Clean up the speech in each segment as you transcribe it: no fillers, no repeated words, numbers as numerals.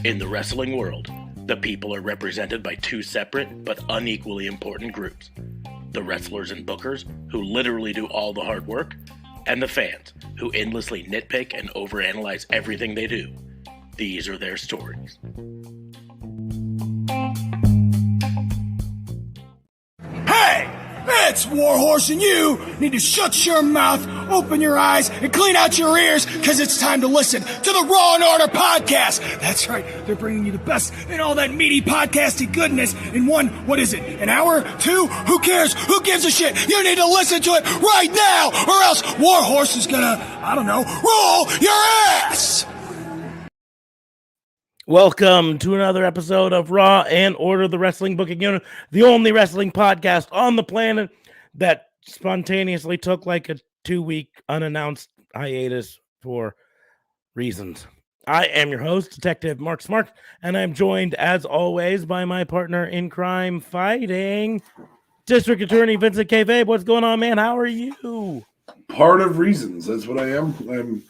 In the wrestling world, the people are represented by two separate but unequally important groups. The wrestlers and bookers, who literally do all the hard work, and the fans, who endlessly nitpick and overanalyze everything they do. These are their stories. Hey! It's Warhorse, and you need to shut your mouth, open your eyes, and clean out your ears, because it's time to listen to the Raw and Order podcast. That's right, they're bringing you the best in all that meaty podcasty goodness in one, what is it, an hour? 2? Who cares? Who gives a shit? You need to listen to it right now, or else Warhorse is gonna, roll your ass! Welcome to another episode of Raw and Order, the Wrestling Booking Unit, the only wrestling podcast on the planet that spontaneously took like a 2-week unannounced hiatus for reasons. I am your host, Detective Mark Smart, and I'm joined, as always, by my partner in crime fighting, District Attorney Vincent K. Vabe. What's going on, man? How are you? Part of reasons. That's what I am.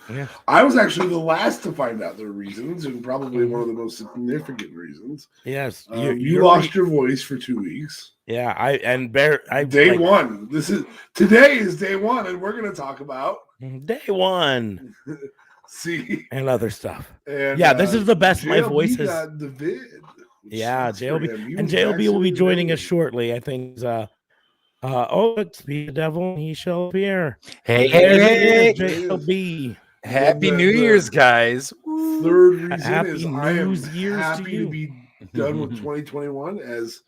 I was actually the last to find out their reasons, and probably one of the most significant reasons. Yes, you lost your voice for 2 weeks. Yeah, Day one. Today is day one, and we're going to talk about day one. See, and other stuff. And, this is the best my voice has. Got the vid. Yeah, JLB, and JLB will be joining us shortly. I think. It's be the devil, he shall appear. Hey, JLB. Happy New Year's, guys. Third reason Happy is New I am Year's happy to be done with 2021, as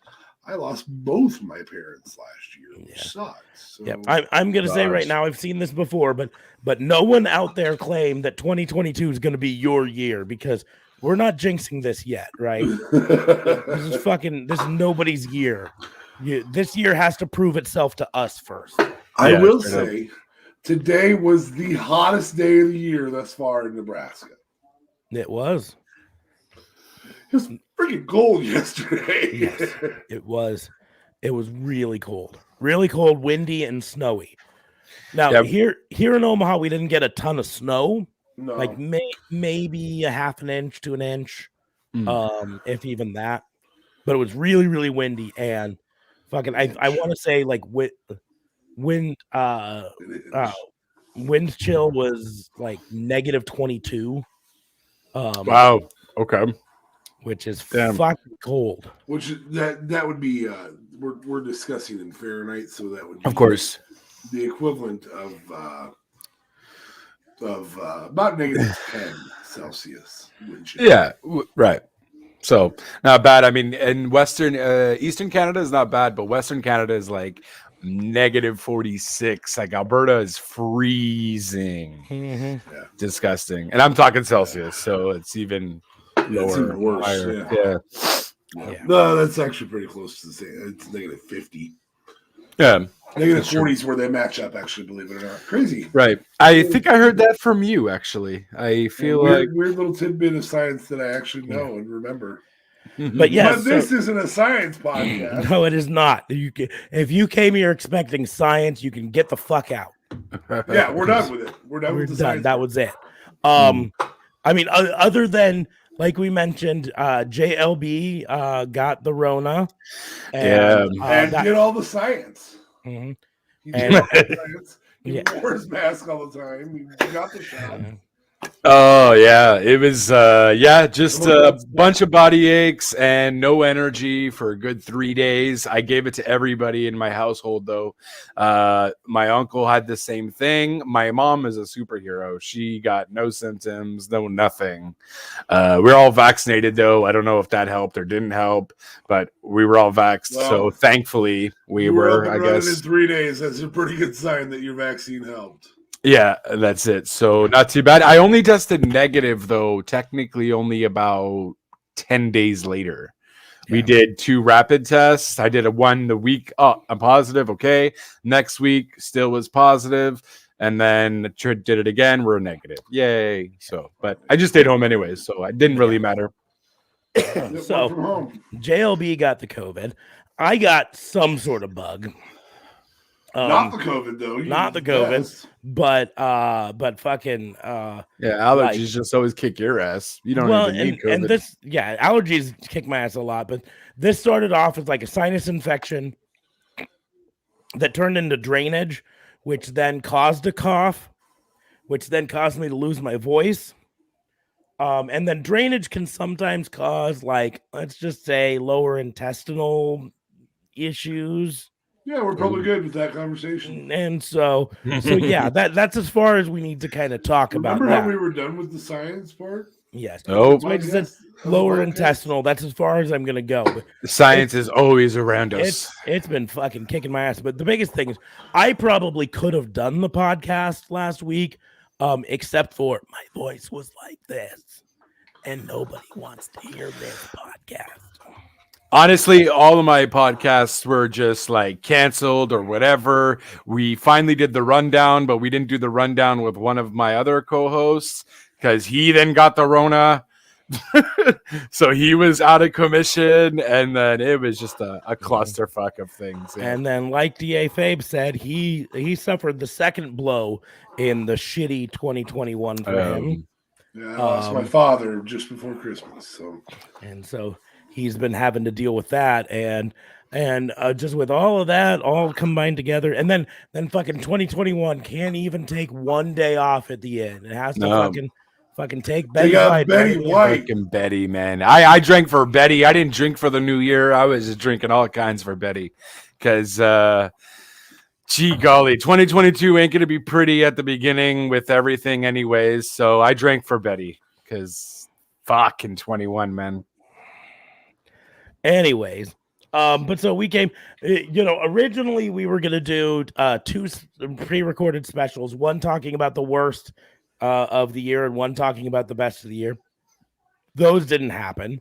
I lost both my parents last year, which sucks. So, I'm going to say right now, I've seen this before, but no one out there claimed that 2022 is going to be your year, because we're not jinxing this yet, right? This is nobody's year. This year has to prove itself to us first. I will say, today was the hottest day of the year thus far in Nebraska. It was. It was freaking cold yesterday. Yes, it was. It was really cold, windy, and snowy. Now here in Omaha, we didn't get a ton of snow. No. Like maybe a half an inch to an inch, if even that. But it was really, really windy, and fucking, I want to say like wind chill was like -22. Wow. Okay. Which is fucking cold. Which that would be we're discussing in Fahrenheit, so that would be, of course, the equivalent of about -10 Celsius. Yeah. Right. So not bad. I mean, in Eastern Canada is not bad, but Western Canada is like -46. Like Alberta is freezing. Mm-hmm. Yeah. Disgusting. And I'm talking Celsius, so it's even lower. It's even worse. Higher. Yeah. No, that's actually pretty close to the same. It's -50. Yeah. -40 is where they match up, actually, believe it or not. Crazy. Right. I think I heard that from you, actually. I feel weird little tidbit of science that I actually know and remember. But yes, this isn't a science podcast. No, it is not. If you came here expecting science, you can get the fuck out. Yeah, we're done with it. We're done with the science. That was it. I mean, other than, like we mentioned, JLB got the Rona. And did all the science. Mm-hmm. He wore his mask all the time. He got the shot. Oh yeah, it was just a bunch of body aches and no energy for a good 3 days. I gave it to everybody in my household though. My uncle had the same thing. My mom is a superhero. She got no symptoms, nothing. We're all vaccinated though. I don't know if that helped or didn't help, but we were all vaxxed. Well, so thankfully we were, I guess. In 3 days, that's a pretty good sign that your vaccine helped. Yeah, that's it. So not too bad. I only tested negative, though, technically only about 10 days later. Yeah. We did 2 rapid tests. I did one the week. Oh, I'm positive. Okay. Next week, still was positive. And then did it again. We're negative. Yay. So, but I just stayed home anyways. So it didn't really matter. So JLB got the COVID. I got some sort of bug. Not the COVID though. Not the COVID, but fucking allergies just always kick your ass. You don't even need COVID. And this, allergies kick my ass a lot, but this started off as like a sinus infection that turned into drainage, which then caused a cough, which then caused me to lose my voice. And then drainage can sometimes cause, like, let's just say, lower intestinal issues. Yeah, we're probably good with that conversation. And so yeah, that's as far as we need to kind of talk about. Remember how we were done with the science part? Yes. Oh, so I just said lower intestinal. That's as far as I'm gonna go. But the science is always around us. It's been fucking kicking my ass. But the biggest thing is, I probably could have done the podcast last week, except for my voice was like this, and nobody wants to hear this podcast. Honestly, all of my podcasts were just like canceled or whatever. We finally did the rundown, but we didn't do the rundown with one of my other co-hosts because he then got the Rona. So he was out of commission, and then it was just a clusterfuck of things. Yeah. And then, like D.A. Fabe said, he suffered the second blow in the shitty 2021 for him. Yeah, I lost my father just before Christmas. So he's been having to deal with that, and just with all of that all combined together, and then fucking 2021 can't even take one day off at the end. It has to fucking take Betty White. Fucking Betty, man. I drank for Betty. I didn't drink for the new year. I was just drinking all kinds for Betty, because gee golly, 2022 ain't gonna be pretty at the beginning with everything, anyways. So I drank for Betty because fucking 21, man. Anyways, but so we came, originally we were going to do two pre-recorded specials, one talking about the worst of the year and one talking about the best of the year. Those didn't happen.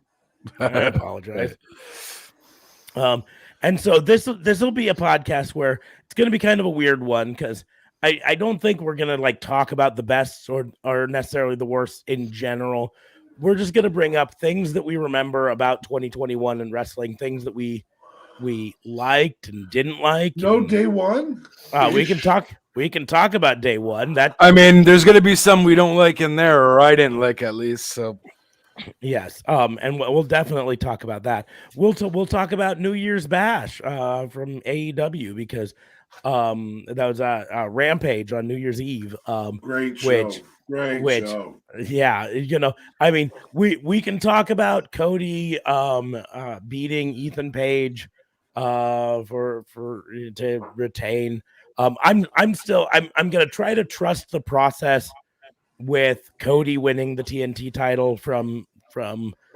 I apologize. And so this will be a podcast where it's going to be kind of a weird one, because I don't think we're going to like talk about the best or necessarily the worst in general. We're just going to bring up things that we remember about 2021 and wrestling, things that we liked and didn't like. No, day one. We can talk about day one. There's going to be some we don't like in there, or I didn't like at least. So yes, and we'll definitely talk about that. We'll talk about New Year's Bash from AEW, because that was a Rampage on New Year's Eve. Great show. Great show. Yeah, we can talk about Cody beating Ethan Page for to retain. I'm gonna try to trust the process with Cody winning the TNT title from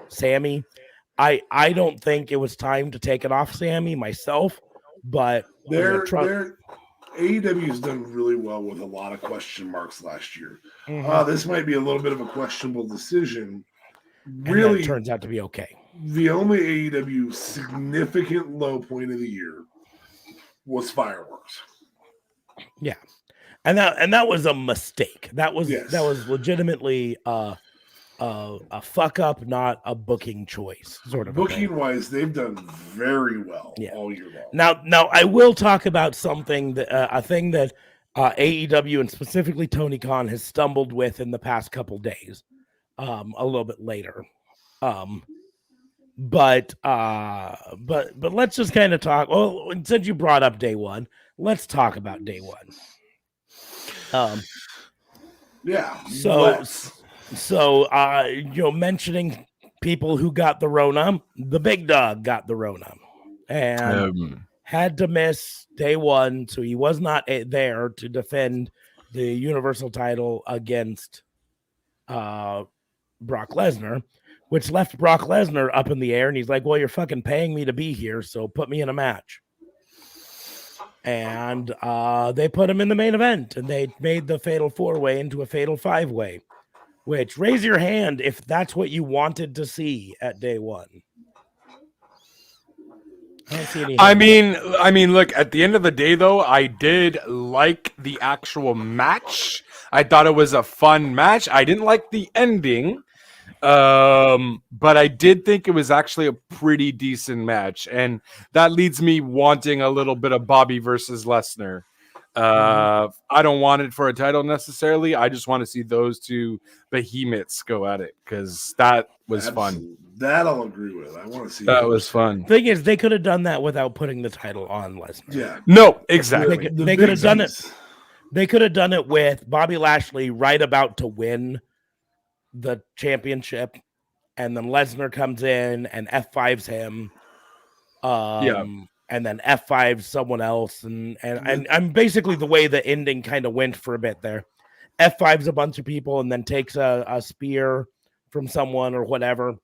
Sammy. I don't think it was time to take it off Sammy myself, but AEW's done really well with a lot of question marks last year. This might be a little bit of a questionable decision. Really, it turns out to be okay. The only AEW significant low point of the year was fireworks. Yeah, and that was a mistake. That was legitimately a fuck up, not a booking choice. Sort of booking wise, they've done very well all year long. Now I will talk about something that a thing that AEW and specifically Tony Khan has stumbled with in the past couple days. A little bit later, but let's just kind of talk. Well, since you brought up day one, let's talk about day one. Mentioning people who got the Rona, the big dog got the Rona and had to miss day one, so he was not there to defend the Universal title against Brock Lesnar, which left Brock Lesnar up in the air, and he's like, well, you're fucking paying me to be here, so put me in a match. And they put him in the main event, and they made the fatal 4-way into a fatal 5-way, which, raise your hand if that's what you wanted to see at day one. I don't see any. I mean, look, at the end of the day, though, I did like the actual match. I thought it was a fun match. I didn't like the ending. But I did think it was actually a pretty decent match, and that leads me wanting a little bit of Bobby versus Lesnar. I don't want it for a title necessarily. I just want to see those two behemoths go at it because that was fun. That I'll agree with. I want to see that. Was fun. Thing is, they could have done that without putting the title on Lesnar. Yeah. No, exactly. They could have done it. They could have done it with Bobby Lashley right about to win the championship, and then Lesnar comes in and F5s him. And then F5 someone else, and I'm basically the way the ending kind of went for a bit there. F5's a bunch of people and then takes a spear from someone or whatever,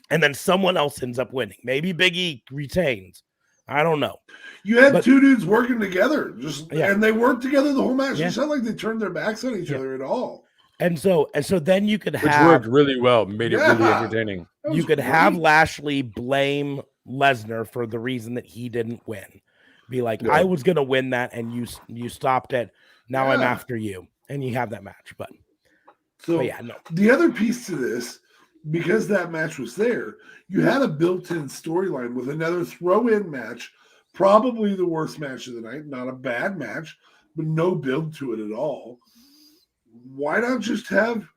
and then someone else ends up winning. Maybe Big E retains. I don't know. You had two dudes working together, and they worked together the whole match. Yeah. It's not like they turned their backs on each other at all. And so then you could Which have worked really well, made it really entertaining. You could have Lashley blame Lesnar for the reason that he didn't win. Be like, I was gonna win that, and you stopped it. Now I'm after you, and you have that match. But the other piece to this, because that match was there, you had a built-in storyline with another throw-in match, probably the worst match of the night. Not a bad match, but no build to it at all. Why not just have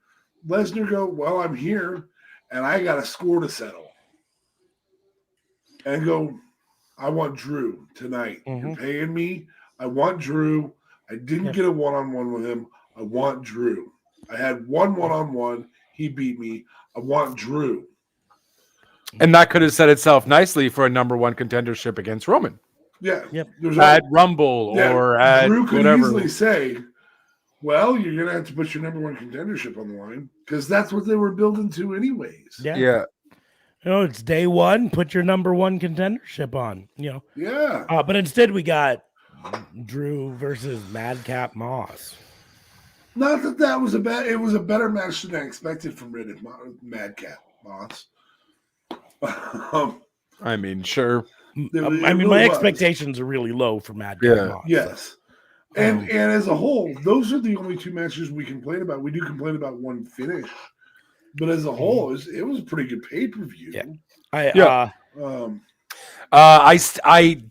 Lesnar go, well, I'm here, and I got a score to settle. And go, I want Drew tonight. You're paying me. I want Drew. I didn't get a one-on-one with him. I want Drew. I had one-on-one. He beat me. I want Drew. And that could have set itself nicely for a number one contendership against Roman. Yeah. Yep. At Rumble or at Drew could whatever. easily say, well, you're going to have to put your number one contendership on the line because that's what they were building to anyways. Yeah. It's day one. Put your number one contendership on. Yeah. But instead, we got Drew versus Madcap Moss. Not that was it was a better match than I expected from Madcap Moss. I mean, sure. My expectations are really low for Madcap Moss. Yes. And as a whole, those are the only two matches we complain about. We do complain about one finish. But as a whole, it was a pretty good pay-per-view. Yeah. I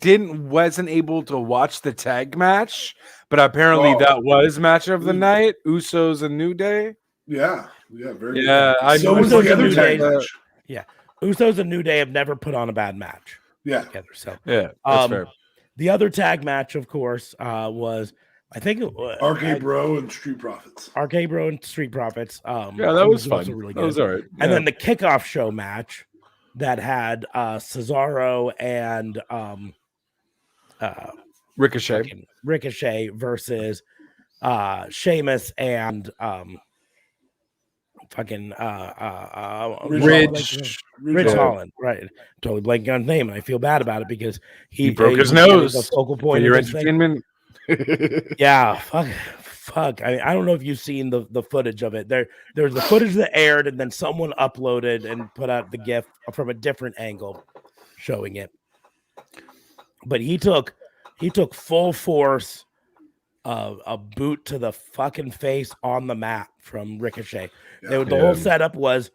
wasn't able to watch the tag match, but apparently that was match of the night. Usos and New Day. Yeah, very good. So was the other tag match. Yeah, Usos and New Day have never put on a bad match. Yeah, together. So that's fair. The other tag match, of course, was I think it was RK Bro and Street Profits. RK Bro and Street Profits. That was fun. Really good. That was all right. And then the kickoff show match that had Cesaro and Ricochet versus Sheamus and Ridge Holland, right? Totally blanking on his name, and I feel bad about it because he broke his nose. The focal point for your entertainment. Yeah, fuck. I don't know if you've seen the footage of it. There's the footage that aired, and then someone uploaded and put out the GIF from a different angle showing it. But he took full force a boot to the fucking face on the mat from Ricochet. The whole setup was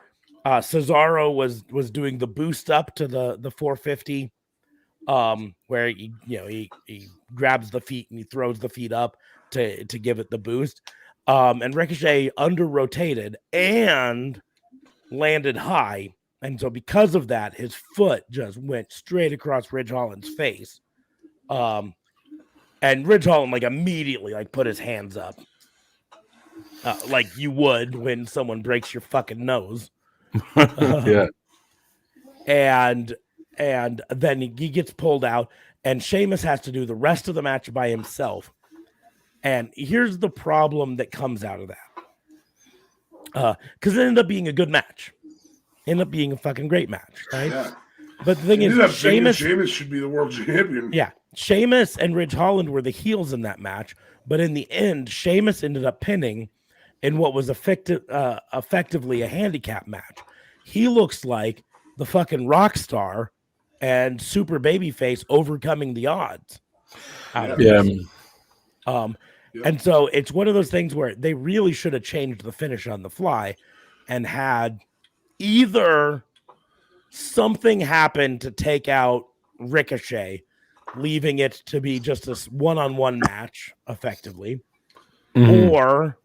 Cesaro was doing the boost up to the 450, where he grabs the feet and he throws the feet up to give it the boost. And Ricochet under rotated and landed high. And so because of that, his foot just went straight across Ridge Holland's face. And Ridge Holland immediately put his hands up. Like you would when someone breaks your fucking nose. Yeah. And then he gets pulled out, and Sheamus has to do the rest of the match by himself. And here's the problem that comes out of that. Because it ended up being a good match. Ended up being a fucking great match, right? Yeah. But the thing is, Sheamus should be the world champion. Yeah. Sheamus and Ridge Holland were the heels in that match. But in the end, Sheamus ended up pinning in what was effectively a handicap match. He looks like the fucking rock star and super babyface overcoming the odds. And so it's one of those things where they really should have changed the finish on the fly and had either something happened to take out Ricochet, leaving it to be just this one-on-one match, effectively, or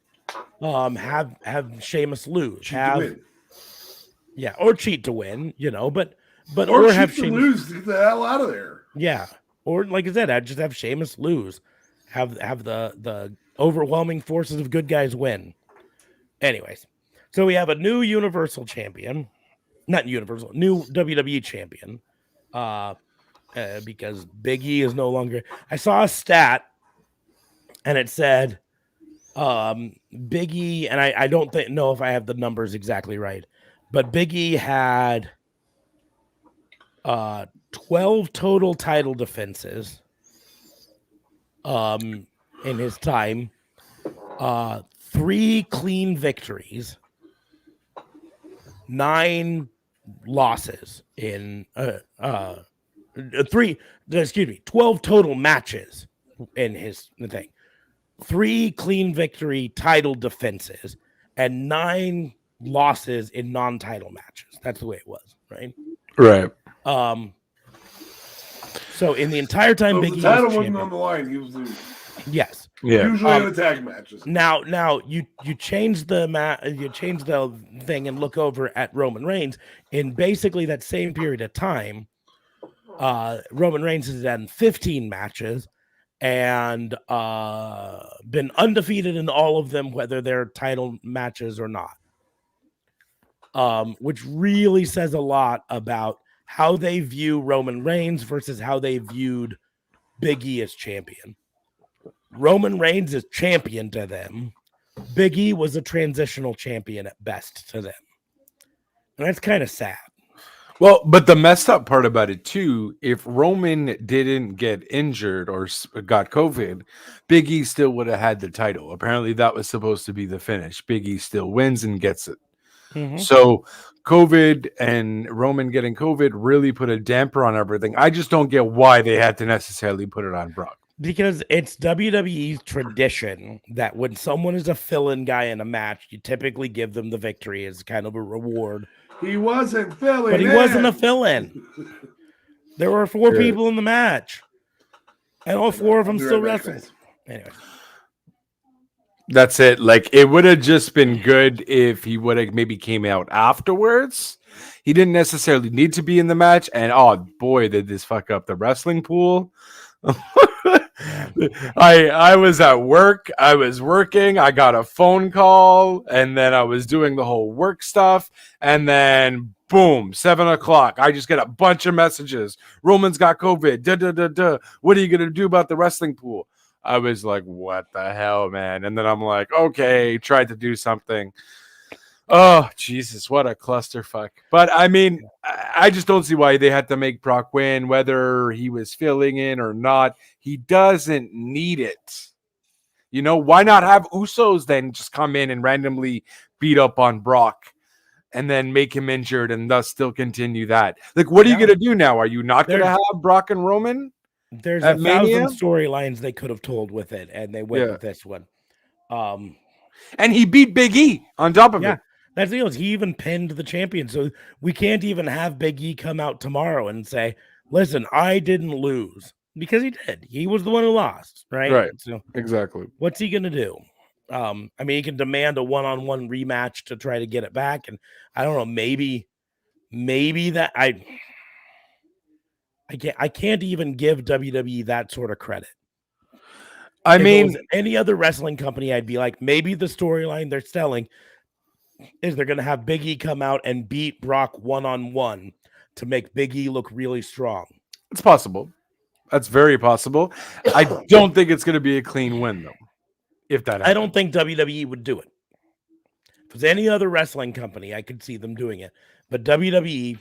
have Sheamus lose, or cheat to win, or have Sheamus lose to get the hell out of there. Yeah, or like I said, I'd just have Sheamus lose, have the overwhelming forces of good guys win. Anyways, so we have a new Universal Champion, not Universal, new WWE Champion, because Big E is no longer. I saw a stat, and it said, Big E, and I don't know if I have the numbers exactly right, but Big E had 12 total title defenses in his time, 3 clean victories, 9 losses in 12 total matches in his thing, 3 clean victory title defenses, and 9 losses in non-title matches. That's the way it was, right? Right. So in the entire time, Big E was wasn't on the line, he was losing. Yes. Yeah. Usually in the tag matches. Now you change the thing and look over at Roman Reigns in basically that same period of time. Roman Reigns has done 15 matches and been undefeated in all of them, whether they're title matches or not. Which really says a lot about how they view Roman Reigns versus how they viewed Big E as champion. Roman Reigns is champion to them. Big E was a transitional champion at best to them. And that's kind of sad. Well, but the messed up part about it too, if Roman didn't get injured or got COVID, Big E still would have had the title. Apparently that was supposed to be the finish. Big E still wins and gets it. Mm-hmm. So COVID and Roman getting COVID really put a damper on everything. I just don't get why they had to necessarily put it on Brock. Because it's WWE's tradition that when someone is a fill-in guy in a match, you typically give them the victory as kind of a reward. He wasn't filling But he wasn't a fill-in. There were 4 people in the match. And all 4 of them still wrestled. Anyway. That's it. Like, it would have just been good if he would have maybe came out afterwards. He didn't necessarily need to be in the match. And, oh, boy, did this fuck up the wrestling pool. I was at work. I was working. I got a phone call. And then I was doing the whole work stuff. And then, boom, 7 o'clock. I just get a bunch of messages. Roman's got COVID. What are you going to do about the wrestling pool? I was like, what the hell, man? And then I'm like, okay, tried to do something. Oh, Jesus, what a clusterfuck. But, I mean, I just don't see why they had to make Brock win, whether he was filling in or not. He doesn't need it. You know, why not have Usos then just come in and randomly beat up on Brock and then make him injured and thus still continue that? Like, what are you going to do now? Are you not going to have Brock and Roman? There's 1,000 storylines they could have told with it, and they went with this one. And he beat Big E on top of it. That's the deal. He even pinned the champion, so we can't even have Big E come out tomorrow and say, "Listen, I didn't lose," because he did. He was the one who lost, right? Right. So exactly. What's he gonna do? I mean, he can demand a one-on-one rematch to try to get it back, and I don't know. Maybe that I can't even give WWE that sort of credit. I mean, any other wrestling company, I'd be like, maybe the storyline they're selling is they're going to have Big E come out and beat Brock one-on-one to make Big E look really strong. It's possible. That's very possible. I don't think it's going to be a clean win, though. If that happens. I don't think WWE would do it. If it's any other wrestling company, I could see them doing it. But WWE,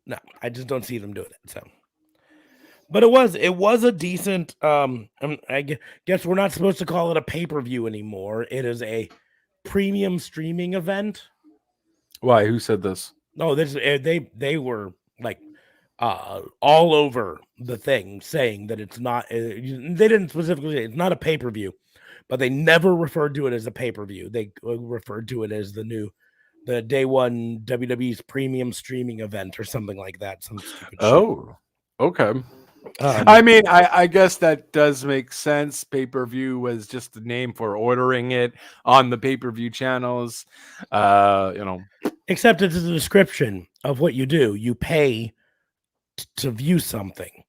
no, I just don't see them doing it. So, but it was a decent. I guess we're not supposed to call it a pay-per-view anymore. It is a premium streaming event. Why? Who said this? No, they were like all over the thing saying that it's not. They didn't specifically say it's not a pay-per-view, but they never referred to it as a pay-per-view. They referred to it as the new the day one WWE's premium streaming event or something like that. Some stupid shit. Oh, okay. I mean, I guess that does make sense. Pay-per-view was just the name for ordering it on the pay-per-view channels. Except it's a description of what you do. You pay to view something.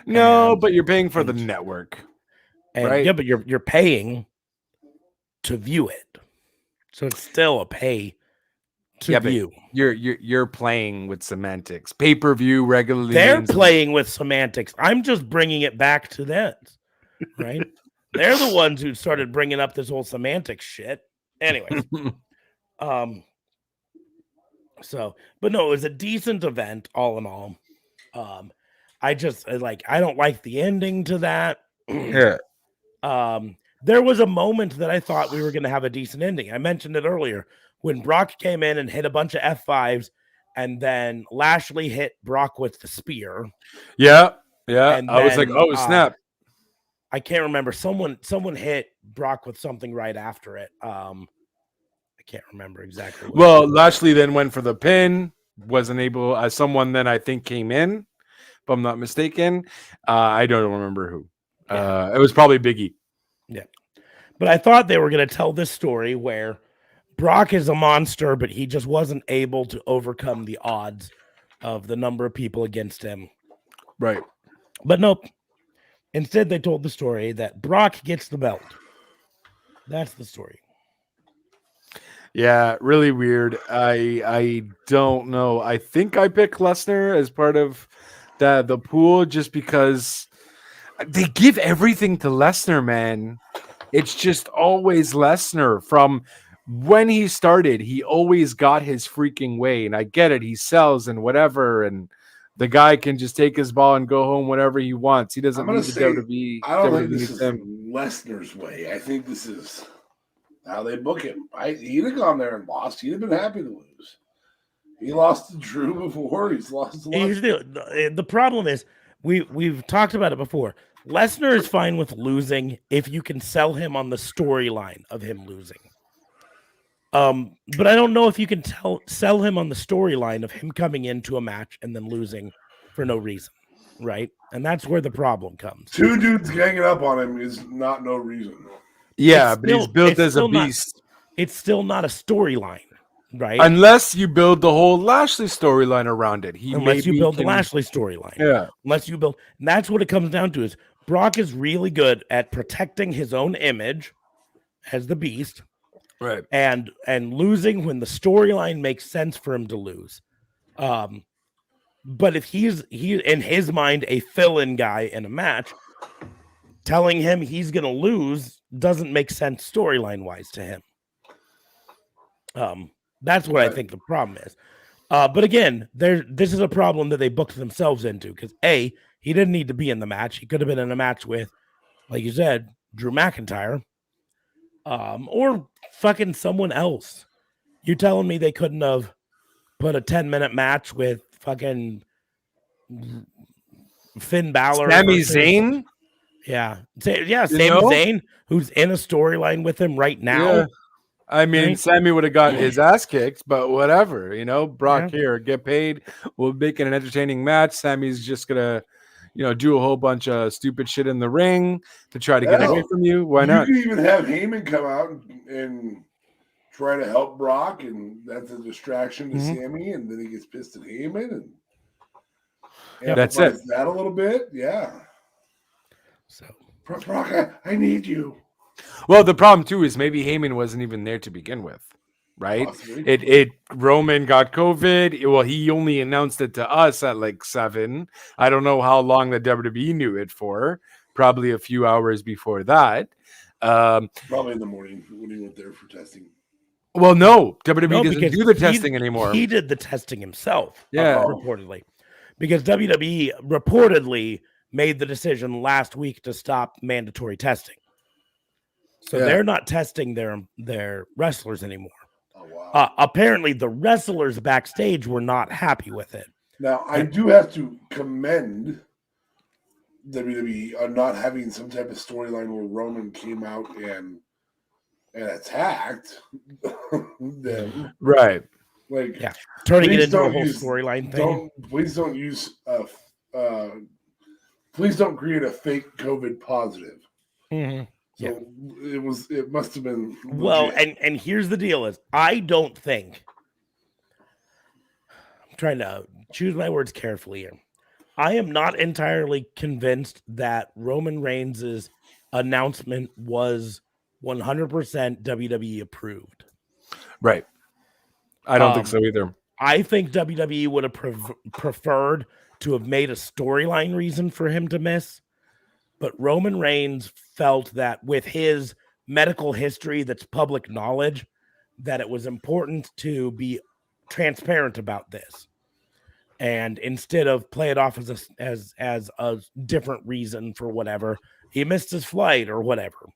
No, but you're paying for the network. Right? Yeah, but you're paying to view it. So it's still a pay to view. You're playing with semantics. Pay-per-view regularly. They're playing with semantics. I'm just bringing it back to that, right? They're the ones who started bringing up this whole semantics shit. Anyways, but no, it was a decent event all in all. I don't like the ending to that. Yeah. There was a moment that I thought we were going to have a decent ending. I mentioned it earlier when Brock came in and hit a bunch of F5s, and then Lashley hit Brock with the spear. Yeah. And I was like, oh, snap. I can't remember. Someone hit Brock with something right after it. I can't remember exactly. Well, Lashley then went for the pin. Wasn't able. Someone then I think came in, if I'm not mistaken. I don't remember who. It was probably Big E. Yeah. But I thought they were going to tell this story where Brock is a monster, but he just wasn't able to overcome the odds of the number of people against him. Right. But nope. Instead, they told the story that Brock gets the belt. That's the story. Yeah, really weird. I don't know. I think I picked Lesnar as part of the pool just because they give everything to Lesnar, man. It's just always Lesnar. From when he started, he always got his freaking way. And I get it. He sells and whatever. And the guy can just take his ball and go home whenever he wants. He doesn't need the WWE. I don't think this is Lesnar's way. I think this is how they book him. He'd have gone there and lost. He'd have been happy to lose. He lost to Drew before. He's lost to the problem is we've talked about it before. Lesnar is fine with losing if you can sell him on the storyline of him losing. But I don't know if you can sell him on the storyline of him coming into a match and then losing for no reason, right? And that's where the problem comes. Two dudes ganging up on him is not no reason. Yeah, but he's built as a beast. It's still not a storyline, right? Unless you build the whole Lashley storyline around it. Unless you build the Lashley storyline. Yeah. And that's what it comes down to is Brock is really good at protecting his own image as the beast. Right. And losing when the storyline makes sense for him to lose. But if he's in his mind a fill-in guy in a match, telling him he's going to lose doesn't make sense storyline wise to him. That's what I think the problem is. But again, this is a problem that they booked themselves into because he didn't need to be in the match. He could have been in a match with, like you said, Drew McIntyre, or fucking someone else. You telling me they couldn't have put a 10-minute match with fucking Finn Balor, Sami Zayn? Yeah, Sami Zayn, who's in a storyline with him right now. Yeah. I mean, right? Sammy would have got his ass kicked, but whatever, Brock here, get paid. We'll make it an entertaining match. Sammy's just gonna, do a whole bunch of stupid shit in the ring to try to get away from you. Why not? You could even have Heyman come out and try to help Brock, and that's a distraction to Sammy, and then he gets pissed at Heyman, and that's it. That a little bit, yeah. So, Brock, I need you. Well, the problem too is maybe Heyman wasn't even there to begin with, right? Possibly. Roman got COVID. Well, he only announced it to us at like 7. I don't know how long the WWE knew it for. Probably a few hours before that. Probably in the morning when he went there for testing. Well, no, WWE doesn't do the testing anymore. He did the testing himself. Reportedly, because WWE reportedly made the decision last week to stop mandatory testing. So they're not testing their wrestlers anymore. Oh, wow. Apparently, the wrestlers backstage were not happy with it. Now, I do have to commend WWE on not having some type of storyline where Roman came out and and attacked them. Right. Like, yeah, turning it into a whole storyline thing. Please don't use please don't create a fake COVID positive. Mm-hmm. So it must have been legit. Well, and here's the deal is I don't think, I'm trying to choose my words carefully here. I am not entirely convinced that Roman Reigns' announcement was 100% WWE approved. Right. I don't think so either. I think WWE would have preferred to have made a storyline reason for him to miss. But Roman Reigns felt that with his medical history that's public knowledge, that it was important to be transparent about this. And instead of play it off as a different reason for whatever, he missed his flight or whatever,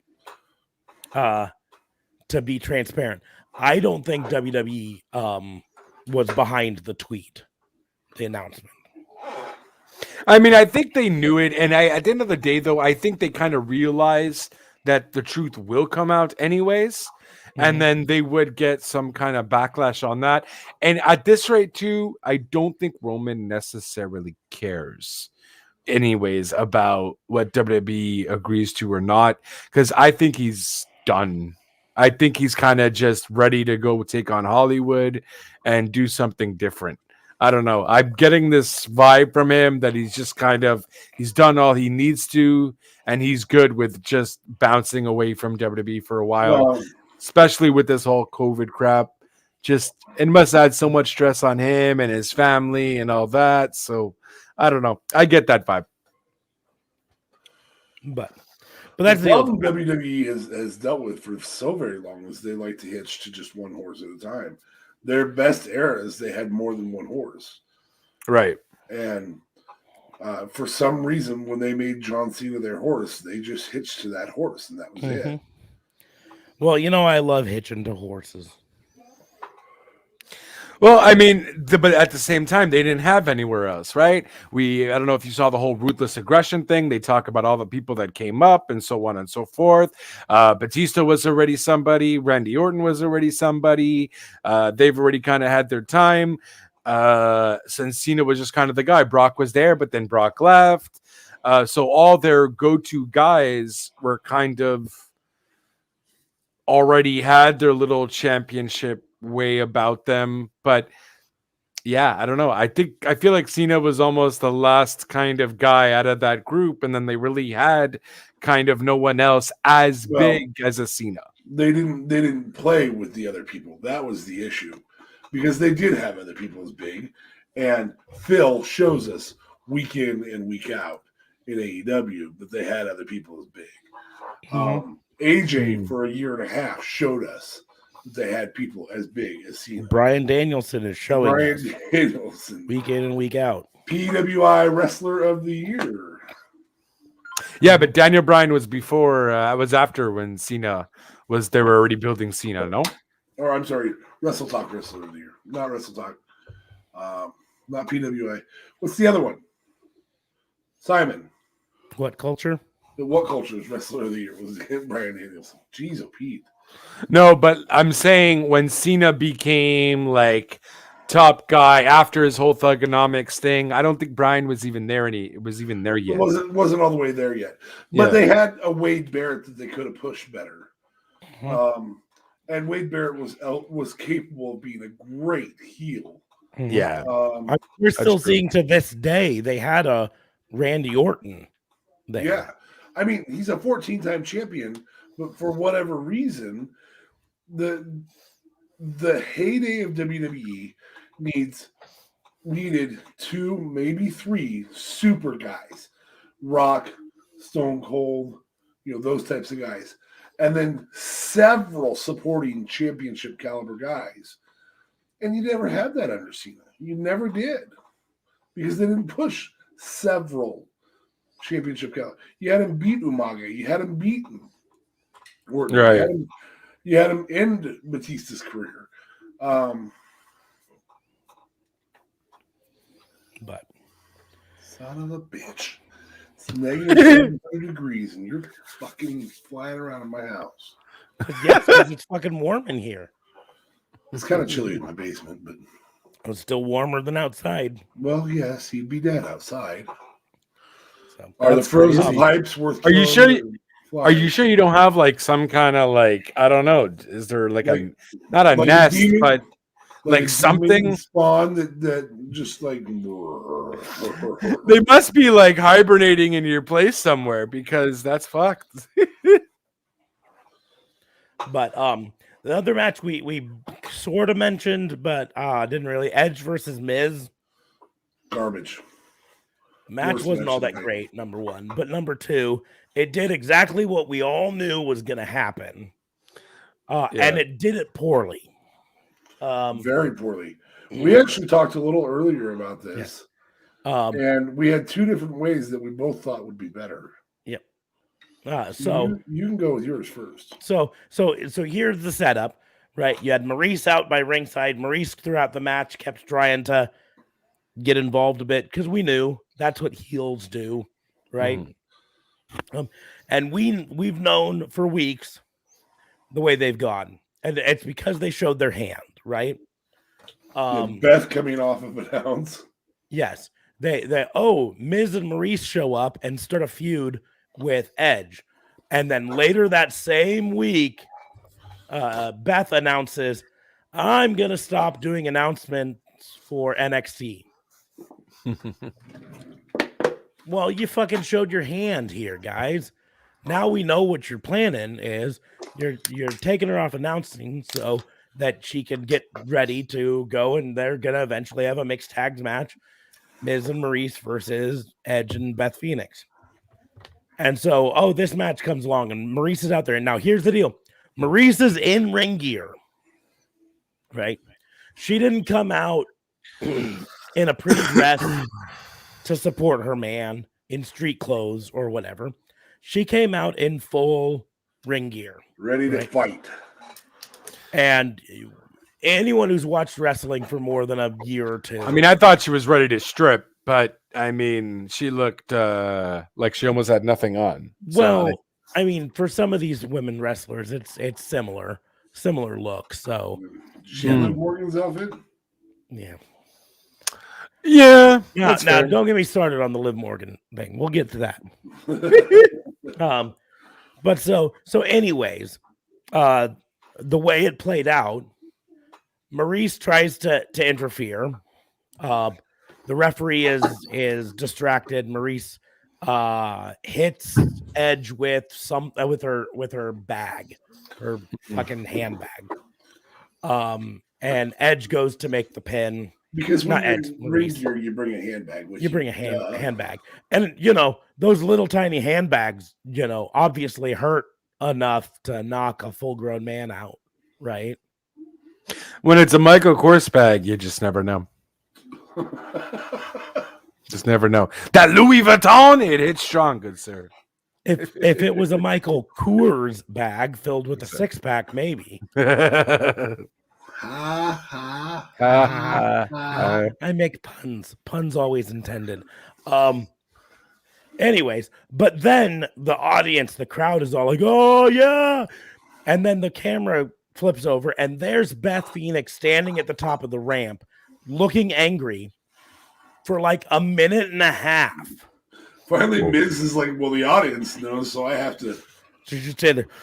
to be transparent. I don't think WWE was behind the tweet, the announcement. I mean, I think they knew it, and at the end of the day, though, I think they kind of realized that the truth will come out anyways, and then they would get some kind of backlash on that. And at this rate, too, I don't think Roman necessarily cares anyways about what WWE agrees to or not, because I think he's done. I think he's kind of just ready to go take on Hollywood and do something different. I don't know. I'm getting this vibe from him that he's just he's done all he needs to, and he's good with just bouncing away from WWE for a while, especially with this whole COVID crap. Just, it must add so much stress on him and his family and all that. So I don't know. I get that vibe. But that's the problem WWE has dealt with for so very long is they like to hitch to just one horse at a time. Their best eras, they had more than one horse. Right. And for some reason, when they made John Cena their horse, they just hitched to that horse, and that was it. Well, I love hitching to horses. Well, I mean, but at the same time, they didn't have anywhere else, right? I don't know if you saw the whole ruthless aggression thing. They talk about all the people that came up and so on and so forth. Batista was already somebody. Randy Orton was already somebody. They've already kind of had their time. Since Cena was just kind of the guy. Brock was there, but then Brock left. So all their go-to guys were kind of already had their little championship way about them. But yeah, I don't know. I feel like Cena was almost the last kind of guy out of that group, and then they really had kind of no one else as big as a Cena. They didn't play with the other people. That was the issue, because they did have other people as big, and Phil shows us week in and week out in AEW that they had other people as big. AJ for a year and a half showed us they had people as big as Cena. Bryan Danielson is showing us Danielson, week in and week out. PWI Wrestler of the Year. Yeah, but Daniel Bryan was before. Was after when Cena was. They were already building Cena. No. Or I'm sorry, Wrestle Talk Wrestler of the Year, not Wrestle Talk, not PWI. What's the other one? Simon. What culture? What Culture's Wrestler of the Year was Bryan Danielson. Jeez, oh Pete. No, but I'm saying when Cena became like top guy after his whole Thugonomics thing, I don't think Bryan was even there. It was even there yet. It wasn't all the way there yet. But they had a Wade Barrett that they could have pushed better. And Wade Barrett was capable of being a great heel. Yeah. We're still seeing to this day they had a Randy Orton there. Yeah. I mean, he's a 14-time champion, but for whatever reason, the heyday of WWE needed 2, maybe 3 super guys. Rock, Stone Cold, those types of guys. And then several supporting championship caliber guys. And you never had that under Cena. You never did. Because they didn't push several championship caliber. You had him beat Umaga. You had him beaten Orton. Right. You had him end Batista's career. But son of a bitch. It's negative 700 degrees and you're fucking flying around in my house. Yes, because it's fucking warm in here. It's kind of chilly in my basement, but it's still warmer than outside. Well, yes, he'd be dead outside. So, are the frozen pipes worth? Are you sure? Are you sure you don't have like some kind of like, I don't know? Is there like a not a nest, but like something spawn that just like they must be like hibernating in your place somewhere, because that's fucked. But the other match we sort of mentioned, but didn't really. Edge versus Miz. Garbage. Match wasn't all that great, number one. But number two, it did exactly what we all knew was going to happen. And it did it poorly. Very poorly. We actually talked a little earlier about this. Yes. And we had two different ways that we both thought would be better. Yep. So you can go with yours first. So here's the setup, right? You had Maurice out by ringside. Maurice throughout the match kept trying to get involved a bit because we knew that's what heels do, right? And we've known for weeks the way they've gone, and it's because they showed their hand, right? Beth coming off of an ounce. Yes, they Miz and Maurice show up and start a feud with Edge, and then later that same week, Beth announces, "I'm gonna stop doing announcements for NXT." Well, you fucking showed your hand here, guys. Now we know what your planning is. You're taking her off announcing so that she can get ready to go, and they're gonna eventually have a mixed tags match, Miz and Maurice versus Edge and Beth Phoenix. And so, this match comes along, and Maurice is out there. And now here's the deal: Maurice is in ring gear, right? She didn't come out in a pretty dress to support her man in street clothes or whatever. She came out in full ring gear, ready to fight. And anyone who's watched wrestling for more than a year or two, I mean, I thought she was ready to strip, but I mean, she looked like she almost had nothing on. Well, I mean, for some of these women wrestlers, it's similar look. So she had Liv Morgan's outfit. Yeah. Now, don't get me started on the Liv Morgan thing. We'll get to that. But so anyways, the way it played out, Maurice tries to interfere. The referee is distracted. Maurice hits Edge with her bag, her fucking handbag. And Edge goes to make the pin. Because when you bring a handbag with you. Bring a handbag. And, those little tiny handbags, obviously hurt enough to knock a full-grown man out, right? When it's a Michael Kors bag, you just never know. Just never know. That Louis Vuitton, it hits strong, good sir. If it was a Michael Kors bag filled with a six-pack, maybe. I make puns always intended. Anyways, but then the audience, the crowd is all like, "Oh yeah," and then the camera flips over and there's Beth Phoenix standing at the top of the ramp looking angry for like a minute and a half. Finally Miz is like, well, the audience knows, so I have to. She's just standing there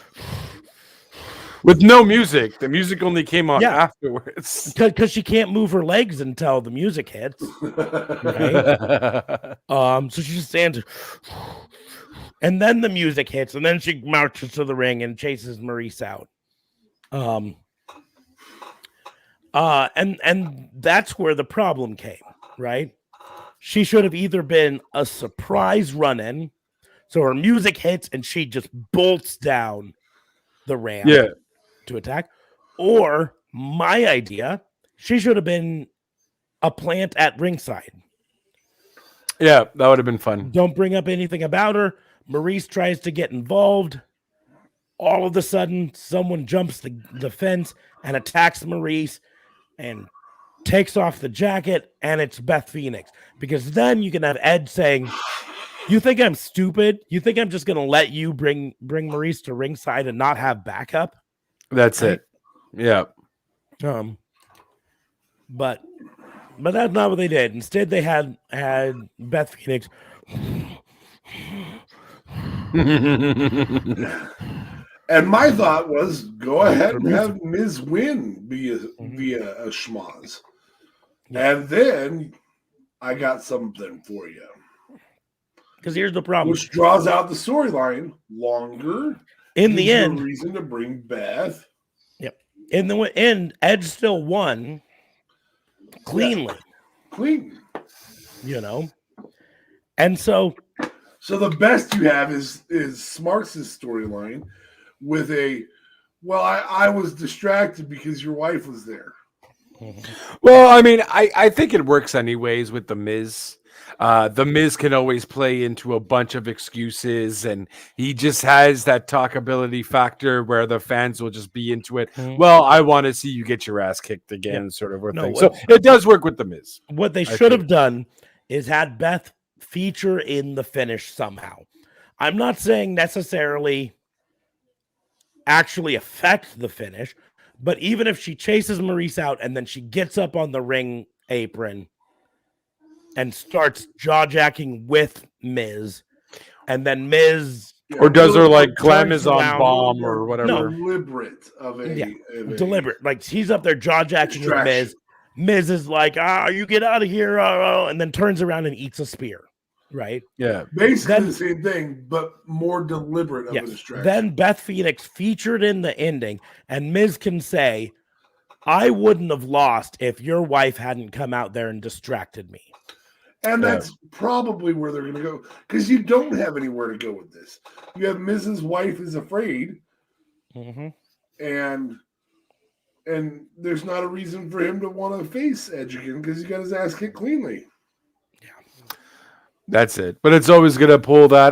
with no music. The music only came on afterwards. Because she can't move her legs until the music hits. Right? So she just stands and then the music hits, and then she marches to the ring and chases Maurice out. And that's where the problem came, right? She should have either been a surprise run-in, so her music hits and she just bolts down the ramp to attack, or my idea, she should have been a plant at ringside. Yeah, that would have been fun. Don't bring up anything about her. Maurice tries to get involved. All of a sudden, someone jumps the fence and attacks Maurice and takes off the jacket, and it's Beth Phoenix. Because then you can have Ed saying, "You think I'm stupid? You think I'm just going to let you bring Maurice to ringside and not have backup?" That's Right? it. Yeah. But that's not what they did. Instead, they had Beth Phoenix. And my thought was, go ahead and have Miz win via a schmoz. Yeah. And then I got something for you. Because here's the problem. Which draws out the storyline longer. In the end, reason to bring Beth. Yep. In the end, Edge still won cleanly. Yeah. Clean. You know? And so the best you have is Smarks' storyline with I was distracted because your wife was there. Well, I mean, I think it works anyways with The Miz. The Miz can always play into a bunch of excuses, and he just has that talkability factor where the fans will just be into it. Well, I want to see you get your ass kicked again, sort of thing. So it does work with The Miz. What they should have done is had Beth feature in the finish somehow. I'm not saying necessarily actually affect the finish, but even if she chases Maurice out and then she gets up on the ring apron and starts jaw-jacking with Miz, and then Miz... or does her like glamazon bomb or whatever. No. Deliberate of a... deliberate. Like, she's up there jaw-jacking with Miz. Miz is like, you get out of here, and then turns around and eats a spear. Right? Yeah. Basically the same thing, but more deliberate of a distraction. Then Beth Phoenix featured in the ending, and Miz can say, I wouldn't have lost if your wife hadn't come out there and distracted me. And that's probably where they're going to go, because you don't have anywhere to go with this. You have Mrs. Wife is afraid, and there's not a reason for him to want to face Edge again because he got his ass kicked cleanly. That's it. But it's always going to pull that,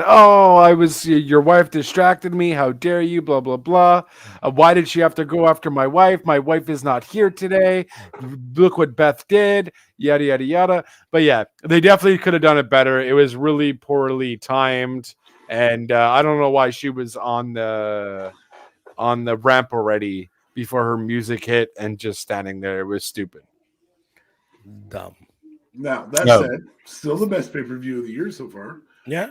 your wife distracted me. How dare you? Blah, blah, blah. Why did she have to go after my wife? My wife is not here today. Look what Beth did. Yada, yada, yada. But yeah, they definitely could have done it better. It was really poorly timed. And I don't know why she was on the ramp already before her music hit and just standing there. It was stupid. Dumb. Now, that said, still the best pay-per-view of the year so far. Yeah.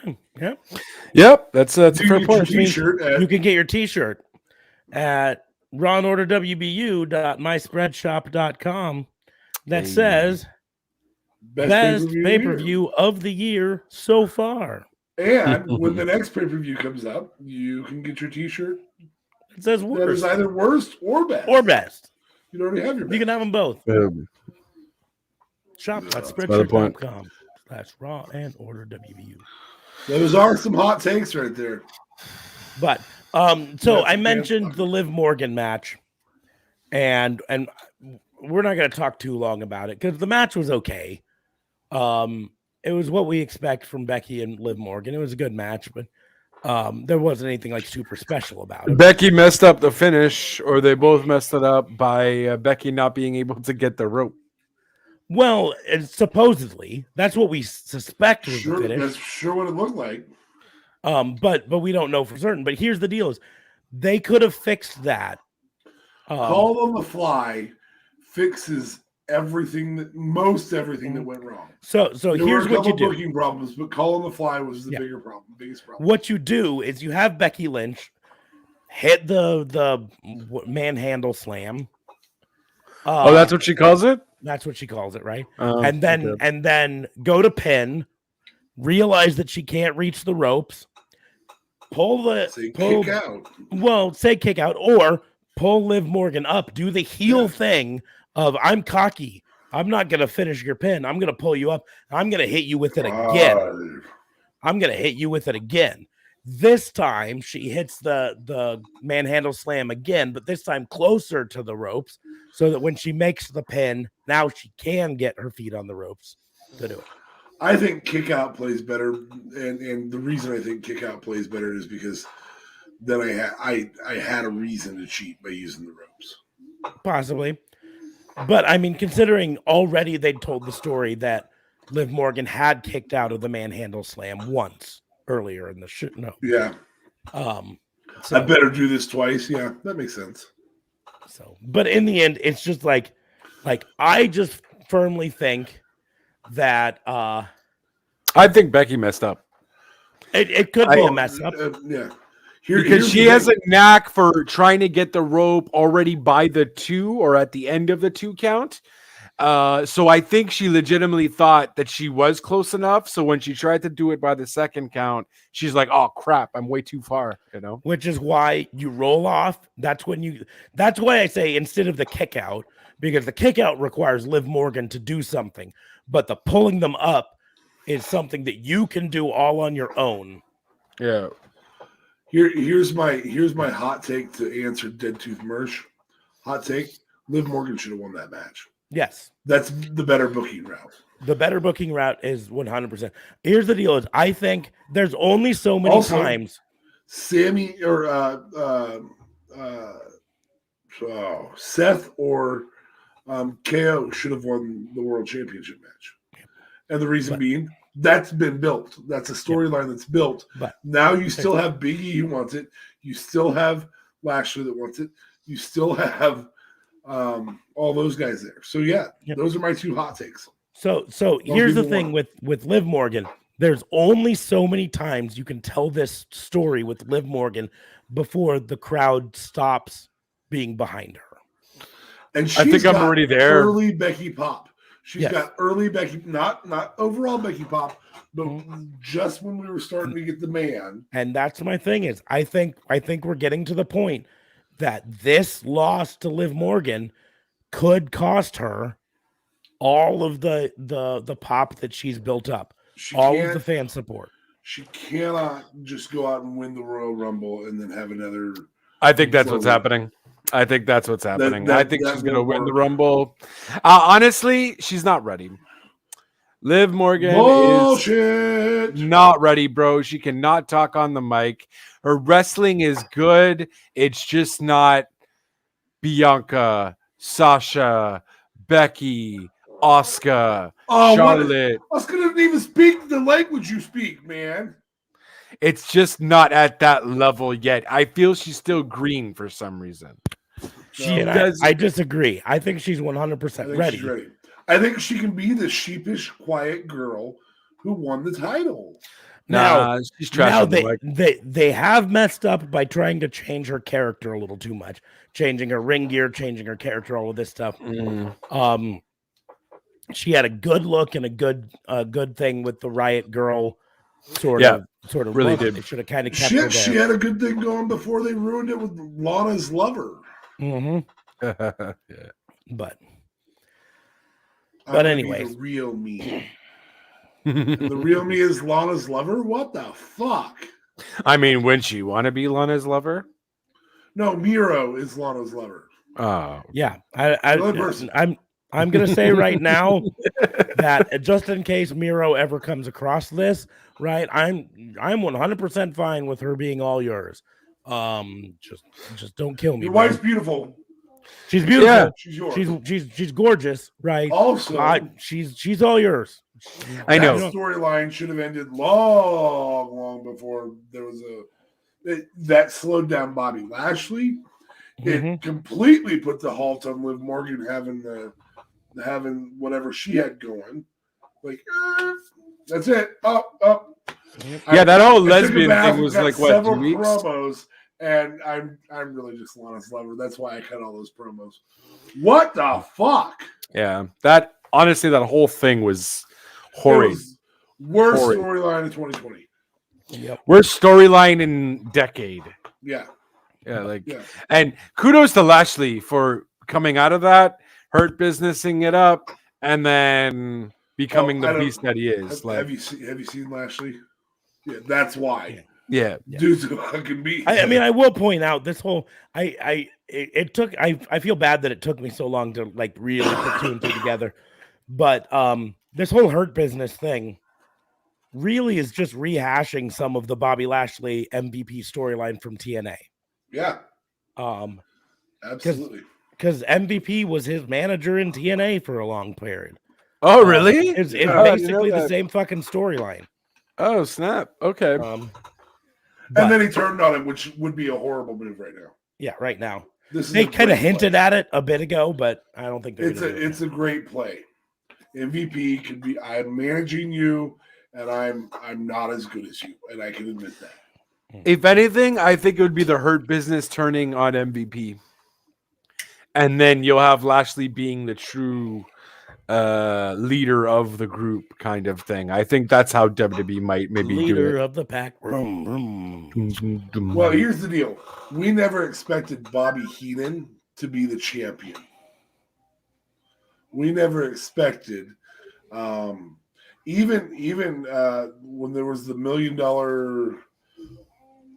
Yep, that's a fair point. You can get your t-shirt at rawandorderwbu.myspreadshop.com that says best pay-per-view of the year so far. And when the next pay-per-view comes up, you can get your t-shirt. It says worst. That is either worst or best. You already have your best. You can have them both. Shop.spreadshirt.com/raw and order WBU. Those are some hot takes right there. But so I mentioned the Liv Morgan match, and we're not going to talk too long about it because the match was okay. It was what we expect from Becky and Liv Morgan. It was a good match, but there wasn't anything like super special about it. Becky messed up the finish, or they both messed it up by Becky not being able to get the rope. Well, supposedly that's what we suspect was the finish. That's sure what it looked like. But we don't know for certain. But here's the deal: is they could have fixed that. Call on the fly fixes everything most everything that went wrong. So here's what you do. Booking problems, but call on the fly was the biggest problem. What you do is you have Becky Lynch hit the manhandle slam. That's what she calls it? That's what she calls it, right? And then go to pin, realize that she can't reach the ropes, kick out. Well, say kick out or pull Liv Morgan up, do the heel thing of I'm cocky. I'm not going to finish your pin. I'm going to pull you up. I'm going to hit you with it again. This time she hits the manhandle slam again, but this time closer to the ropes so that when she makes the pin, now she can get her feet on the ropes to do it. I think kick out plays better. And the reason I think kick out plays better is because then I had a reason to cheat by using the ropes. Possibly. But I mean, considering already they'd told the story that Liv Morgan had kicked out of the manhandle slam once earlier in the show. No. Yeah. So, I better do this twice. Yeah, that makes sense. So, but in the end, it's just like I just firmly think that I think Becky messed up. It could be a mess up. Yeah. Because she has a knack for trying to get the rope already by the 2 or at the end of the 2 count. So I think she legitimately thought that she was close enough. So when she tried to do it by the 2nd count, she's like, "Oh crap, I'm way too far," Which is why you roll off. That's why I say instead of the kick out, because the kick out requires Liv Morgan to do something, but the pulling them up is something that you can do all on your own. Yeah. Here's my hot take to answer Dead Tooth Mersh. Hot take: Liv Morgan should have won that match. Yes, that's the better booking route. The better booking route is 100%. Here's the deal: is I think there's only so many times. Sammy or Seth or KO should have won the World Championship match, and the reason being. That's been built. That's a storyline that's built. But now you still have Big E who wants it. You still have Lashley that wants it. You still have all those guys there. So those are my 2 hot takes. So here's the thing with Liv Morgan. There's only so many times you can tell this story with Liv Morgan before the crowd stops being behind her. And I think I'm already there. Early Becky pop. She's got early Becky, not overall Becky pop, but just when we were starting to get the man. And that's my thing is I think we're getting to the point that this loss to Liv Morgan could cost her all of the pop that she's built up, all of the fan support. She cannot just go out and win the Royal Rumble and then have another. I think that's what's happening. I think that's what's happening. I think she's going to win the Rumble. Honestly, she's not ready. Liv Morgan is not ready, bro. She cannot talk on the mic. Her wrestling is good. It's just not Bianca, Sasha, Becky, Asuka, Charlotte. Asuka doesn't even speak the language you speak, man. It's just not at that level yet. I feel she's still green for some reason. I disagree. I think she's 100% ready. She's ready. I think she can be the sheepish, quiet girl who won the title. Now they have messed up by trying to change her character a little too much, changing her ring gear, changing her character, all of this stuff. She had a good look and a good thing with the Riot Girl sort of really look. did. They should have kind of kept her there. She had a good thing going before they ruined it with Lana's lover. But anyway, the real me. The real me is Lana's lover. What the fuck? I mean, wouldn't she want to be Lana's lover? No, Miro is Lana's lover. Oh, yeah. I'm gonna say right now that just in case Miro ever comes across this, right? I'm 100% fine with her being all yours. Just don't kill me. Your wife's beautiful. She's beautiful. Yeah, she's yours. She's gorgeous, right? Also, she's all yours. I know. That storyline should have ended long before there was that slowed down Bobby Lashley. It completely put the halt on Liv Morgan having whatever she had going. Like, that's it. Up. Yeah, that whole lesbian thing was like what, 2 weeks? Promos, and I'm really just Lana's lover. That's why I cut all those promos. What the fuck? Yeah, that honestly, that whole thing was horrid. Worst storyline of 2020. Yep. Worst storyline in decade. Yeah. And kudos to Lashley for coming out of that, hurt businessing it up, and then becoming the beast that he is. Have you seen Lashley? Yeah, that's why. Yeah. Dude's a fucking beast. I mean, I will point out this whole I feel bad that it took me so long to like really put 2 and 2 together. But this whole hurt business thing really is just rehashing some of the Bobby Lashley MVP storyline from TNA. Yeah. Absolutely. Because MVP was his manager in TNA for a long period. Oh, really? It's basically the same fucking storyline. Oh, snap. Okay. And then he turned on him, which would be a horrible move right now. Yeah, right now. They kind of hinted at it a bit ago, but I don't think it's a great play. MVP could be, I'm managing you, and I'm not as good as you, and I can admit that. If anything, I think it would be the Hurt Business turning on MVP, and then you'll have Lashley being the true leader of the group, kind of thing. I think that's how WWE might maybe leader do it. of the pack. Well, here's the deal: we never expected Bobby Heenan to be the champion. We never expected, even when there was the $1 million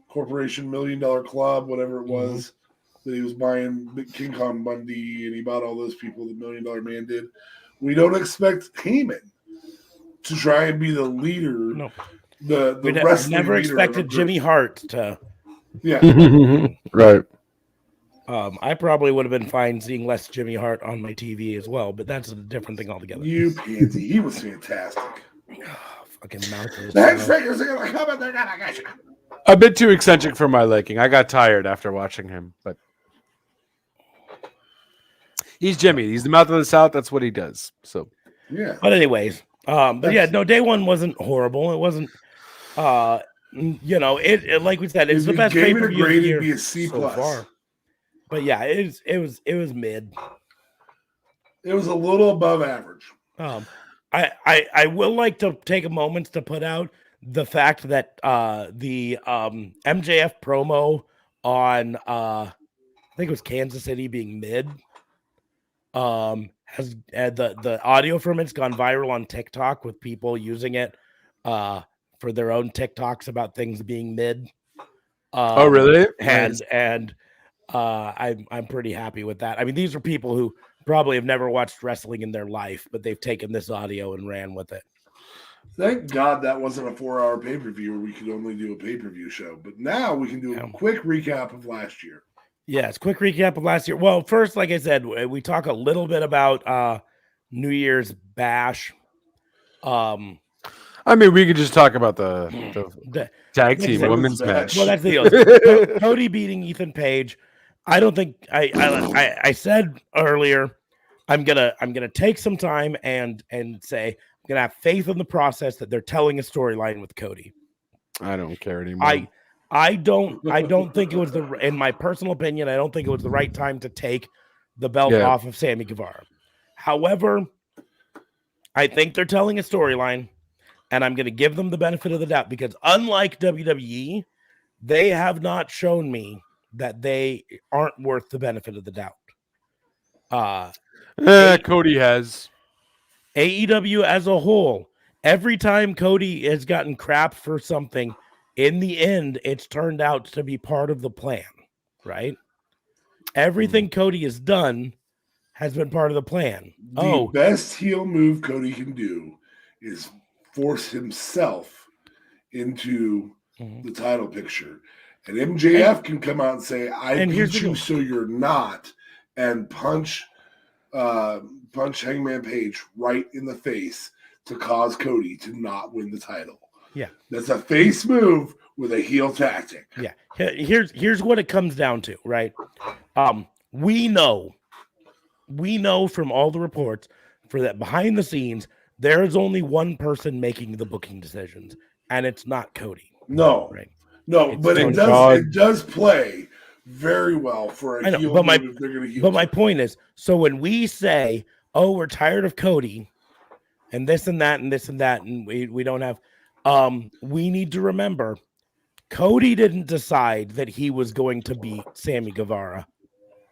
corporation, $1 million club, whatever it was, that he was buying King Kong Bundy, and he bought all those people. The $1 Million Man did. We don't expect Heyman to try and be the leader. No, the we wrestling never leader expected Jimmy Hart to. Yeah, right. I probably would have been fine seeing less Jimmy Hart on my TV as well, but that's a different thing altogether. You pansy, he was fantastic. Fucking mouth. Next figures are gonna come and they're gonna get you. A bit too eccentric for my liking. I got tired after watching him, but he's Jimmy. He's the mouth of the South. That's what he does. So yeah. But anyways, but yeah, no, day one wasn't horrible. It wasn't. It like we said, it's the best pay per view of the year be a C so far. But yeah, it was mid. It was a little above average. I will like to take a moment to put out the fact that the MJF promo on I think it was Kansas City being mid has the audio from it's gone viral on TikTok with people using it for their own TikToks about things being mid. Oh really? And I'm pretty happy with that. I mean, these are people who probably have never watched wrestling in their life, but they've taken this audio and ran with it. Thank God that wasn't a 4-hour pay-per-view where we could only do a pay-per-view show. But now we can do a quick recap of last year. Yes, quick recap of last year. Well, first, like I said, we talk a little bit about New Year's Bash. I mean, we could just talk about the tag team women's match. Well, that's the deal. Cody beating Ethan Page. I don't think I said earlier. I'm gonna take some time and say I'm gonna have faith in the process that they're telling a storyline with Cody. I don't care anymore. I don't think it was in my personal opinion, I don't think it was the right time to take the belt off of Sammy Guevara. However, I think they're telling a storyline, and I'm going to give them the benefit of the doubt because unlike WWE, they have not shown me that they aren't worth the benefit of the doubt. Cody has. AEW as a whole, every time Cody has gotten crap for something, in the end, it's turned out to be part of the plan, right? Everything Cody has done has been part of the plan. The best heel move Cody can do is force himself into the title picture. And MJF can come out and say, I beat you so you're not, and punch Hangman Page right in the face to cause Cody to not win the title. Yeah. That's a face move with a heel tactic. Yeah. Here's what it comes down to, right? We know from all the reports for that behind the scenes, there is only one person making the booking decisions, and it's not Cody. No. Right. No, but it does play very well for a heel move if they're going to heel. But my point is, so when we say, oh, we're tired of Cody and this and that and this and that, and we don't have we need to remember Cody didn't decide that he was going to beat Sammy Guevara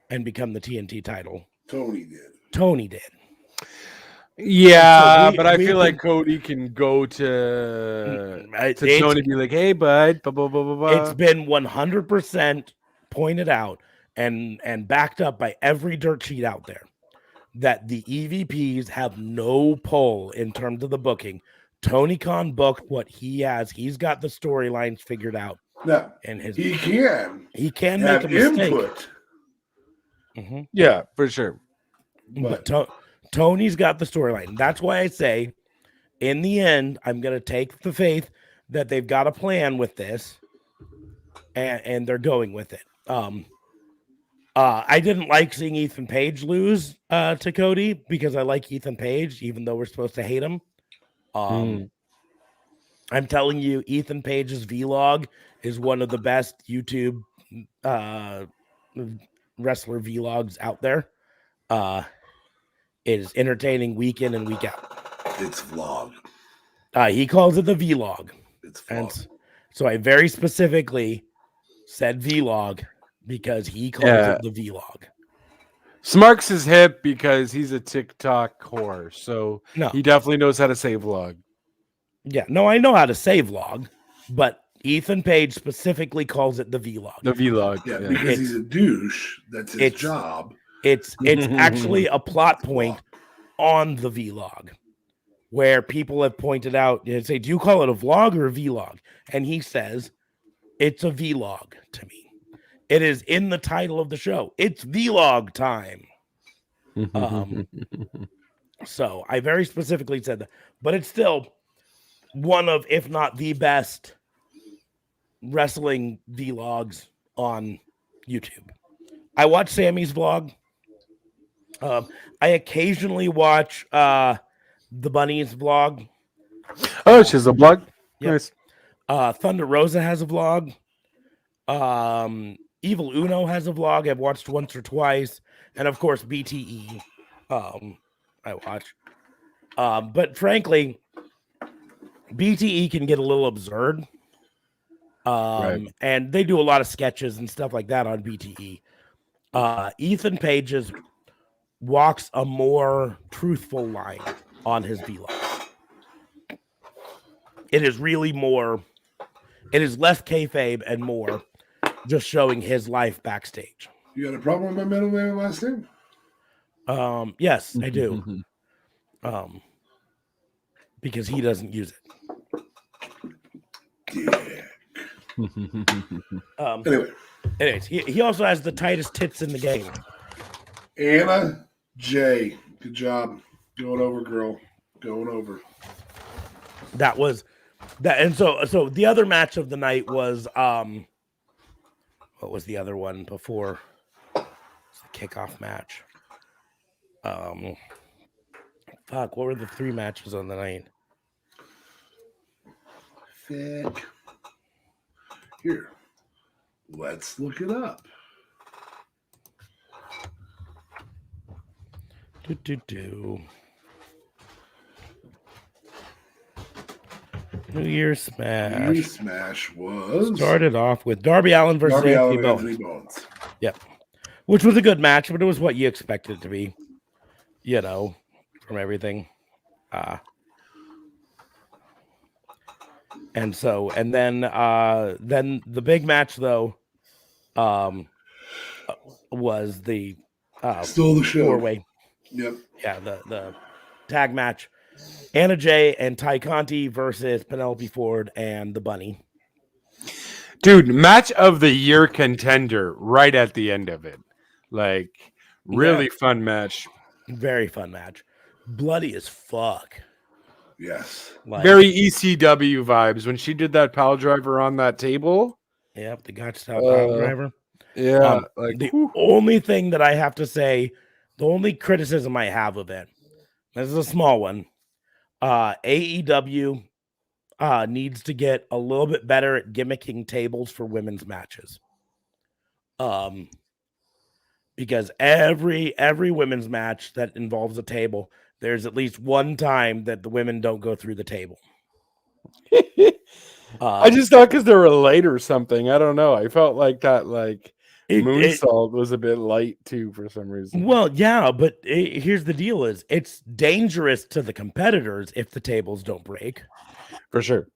and become the TNT title. Tony did. Yeah, but I feel like Cody can go to Tony and be like, hey, bud. Blah, blah, blah, blah, blah. It's been 100% pointed out and backed up by every dirt sheet out there that the EVPs have no pull in terms of the booking. Tony Khan booked what he has. He's got the storylines figured out. No, and he can make a mistake. Input. Mm-hmm. Yeah, for sure. But Tony's got the storyline. That's why I say, in the end, I'm going to take the faith that they've got a plan with this, and they're going with it. I didn't like seeing Ethan Page lose to Cody because I like Ethan Page, even though we're supposed to hate him. I'm telling you, Ethan Page's vlog is one of the best YouTube wrestler vlogs out there. It is entertaining week in and week out. It's vlog. He calls it the vlog. It's vlog. And so I very specifically said vlog because he calls it the vlog. Smarks is hip because he's a TikTok whore, so he definitely knows how to say vlog. Yeah, no, I know how to say vlog, but Ethan Page specifically calls it the vlog. The vlog. Yeah, because he's a douche. That's his job. It's actually a plot point on the vlog where people have pointed out, they say, do you call it a vlog or a vlog? And he says, it's a vlog to me. It is in the title of the show. It's vlog time. So I very specifically said that, but it's still one of, if not the best wrestling vlogs on YouTube. I watch Sammy's vlog. I occasionally watch the Bunny's vlog. Oh, she's a vlog? Yep. Nice. Thunder Rosa has a vlog. Evil Uno has a vlog I've watched once or twice. And of course, BTE. I watch. But frankly, BTE can get a little absurd. And they do a lot of sketches and stuff like that on BTE. Ethan Page's walks a more truthful line on his vlog. It is really more, it is less kayfabe and more just showing his life backstage. You got a problem with my middle name and last name? Yes, I do. Because he doesn't use it. Yeah. Anyways, he also has the tightest tits in the game. Anna J. Good job. Going over, girl. Going over. That was that, and so the other match of the night was what was the other one before the kickoff match? What were the three matches on the night? Thick. Here. Let's look it up. New Year's Smash. New Year's Smash was started off with Darby Allin versus Anthony Bones. Yep. Which was a good match, but it was what you expected it to be. You know, from everything. And then the big match though was the still the show 4-way. Yep. Yeah, the tag match. Anna Jay and Ty Conti versus Penelope Ford and the Bunny. Dude, match of the year contender right at the end of it. Like, really fun match. Very fun match. Bloody as fuck. Yes. Like, very ECW vibes when she did that pile driver on that table. Yep, the gotcha pile driver. Yeah. Only thing that I have to say, the only criticism I have of it, this is a small one. AEW needs to get a little bit better at gimmicking tables for women's matches. Because every women's match that involves a table, there's at least one time that the women don't go through the table. I just thought because they were late or something. I don't know. I felt like that moonsault was a bit light too for some reason. Well, yeah, but here's the deal: it's dangerous to the competitors if the tables don't break. For sure.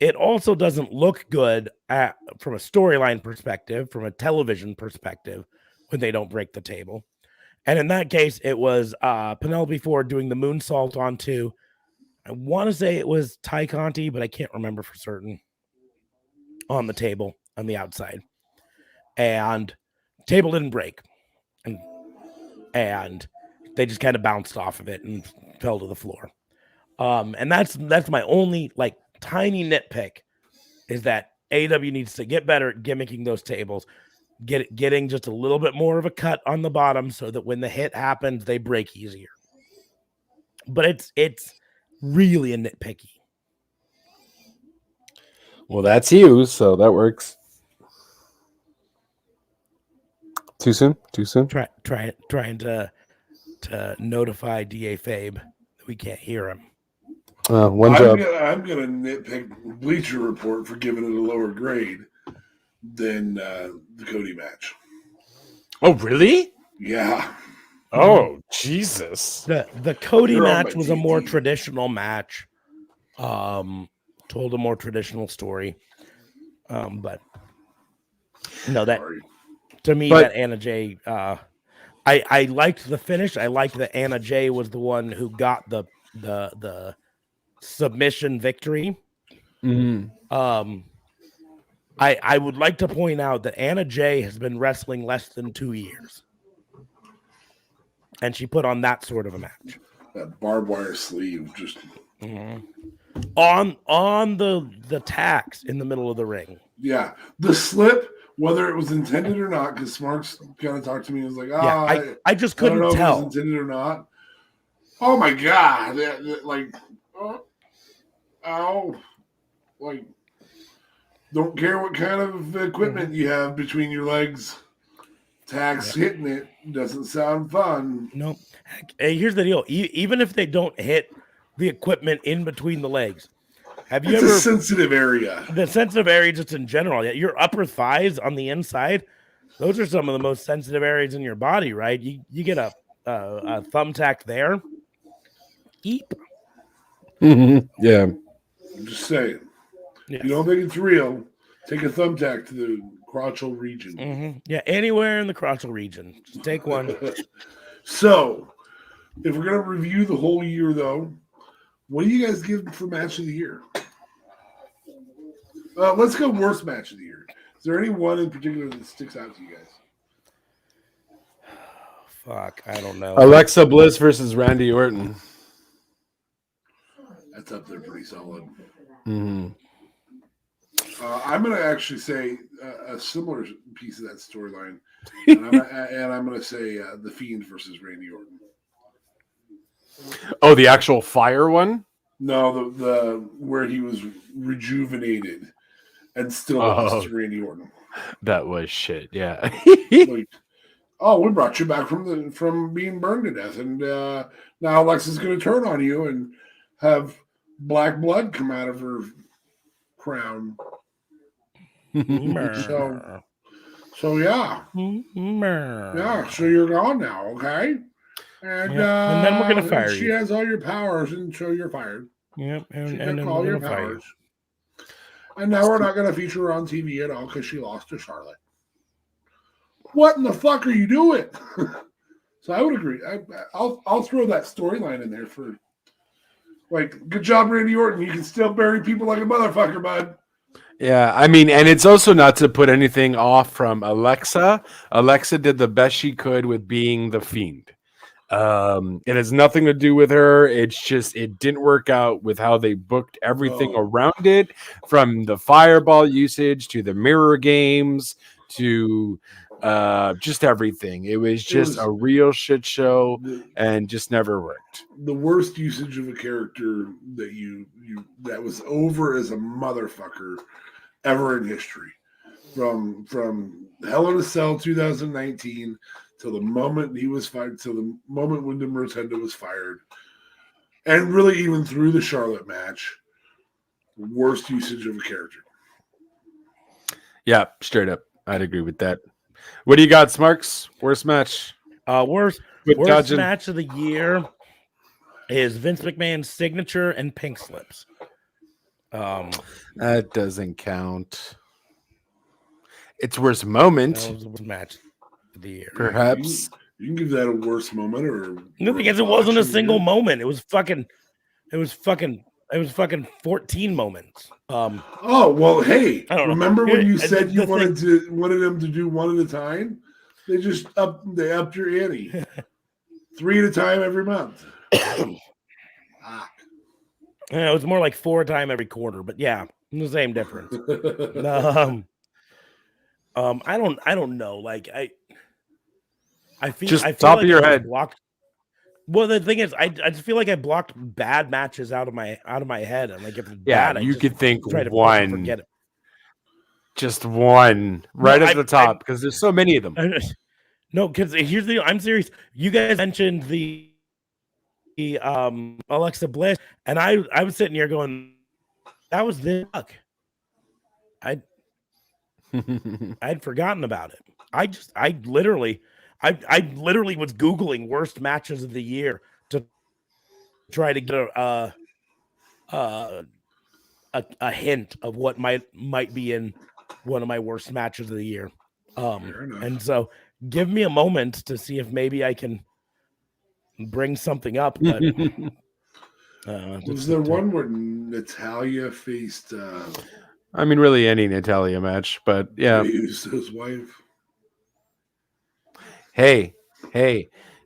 It also doesn't look good from a storyline perspective, from a television perspective, when they don't break the table. And in that case, it was Penelope Ford doing the moonsault onto, I want to say it was Ty Conti, but I can't remember for certain, on the table on the outside. And table didn't break. And they just kind of bounced off of it and fell to the floor. And that's my only tiny nitpick is that AEW needs to get better at gimmicking those tables. getting just a little bit more of a cut on the bottom so that when the hit happens, they break easier. But it's really a nitpicky. Well, that's you, so that works. Too soon? Trying to notify DA Fabe that we can't hear him. One job. I'm gonna nitpick Bleacher Report for giving it a lower grade than the Cody match. Oh, really? Yeah. Oh, Jesus. The Cody match was a more traditional match. Told a more traditional story. But no, that to me, that Anna Jay, I liked the finish. I liked that Anna Jay was the one who got the submission victory. Mm-hmm. I would like to point out that Anna Jay has been wrestling less than 2 years. And she put on that sort of a match. That barbed wire sleeve just on the tacks in the middle of the ring. Yeah. The slip, whether it was intended or not, because Smarks kind of talked to me and was like, I just couldn't tell if it was intended or not. Oh my God. Like, don't care what kind of equipment you have between your legs. Tags hitting it doesn't sound fun. No. Hey, here's the deal. Even if they don't hit the equipment in between the legs, have you ever a sensitive area? The sensitive area, just in general, your upper thighs on the inside, those are some of the most sensitive areas in your body, right? You get a thumbtack there. Eep. Yeah. I'm just saying. Yes. You don't think it's real, take a thumbtack to the crotchal region. Yeah, anywhere in the crotchal region. Just take one. So, if we're going to review the whole year, though, what do you guys give for match of the year? Let's go worst match of the year. Is there any one in particular that sticks out to you guys? Fuck, I don't know. Alexa Bliss versus Randy Orton. That's up there pretty solid. Mm-hmm. I'm going to actually say a similar piece of that storyline. And I'm going to say The Fiend versus Randy Orton. Oh, the actual fire one? No, the where he was rejuvenated and still lost to Randy Orton. That was shit, yeah. Like, we brought you back from being burned to death, and now Alexa's going to turn on you and have black blood come out of her crown. So yeah. Yeah, so you're gone now, okay? And then we're gonna fire you. She has all your powers, and so you're fired. Yep, and then all we're your gonna fire you. powers. And now we're not gonna feature her on TV at all because she lost to Charlotte. What in the fuck are you doing? So I would agree. I'll throw that storyline in there for like, good job, Randy Orton. You can still bury people like a motherfucker, bud. Yeah, I mean, and it's also not to put anything off from Alexa. Alexa did the best she could with being the Fiend. It has nothing to do with her. It's just it didn't work out with how they booked everything around it, from the fireball usage to the mirror games to just everything. It was just a real shit show and just never worked. The worst usage of a character that you that was over as a motherfucker ever in history. From Hell in a Cell 2019 till the moment he was fired, till the moment Wyndham Rotunda was fired, and really even through the Charlotte match, worst usage of a character. Yeah, straight up, I'd agree with that. What do you got, Smarks? Worst match? Worst match of the year is Vince McMahon's signature and pink slips. That doesn't count. It's worst moment. That was the worst match of the year. Perhaps. You can give that a worst moment, or no, because it wasn't a single moment. It was fucking 14 moments. Well, hey, I don't know. Remember when you said you wanted them to do one at a time? They just upped your ante. 3 at a time every month. Yeah, it was more like 4 times every quarter, but yeah, the same difference. I don't know. Like I feel Just I feel top like of your I just head. blocked. Well, the thing is, I just feel like I blocked bad matches out of my head, and like if it's bad, I you just could think try to one, forget it. just one, right at the top, because there's so many of them. No, because here's the. I'm serious. You guys mentioned the Alexa Bliss, and I was sitting here going, that was the fuck. I'd forgotten about it. I literally was Googling worst matches of the year to try to get a hint of what might be in one of my worst matches of the year. And so give me a moment to see if maybe I can bring something up. But was there one where Natalia faced? I mean, really any Natalia match, but yeah. His wife. Hey,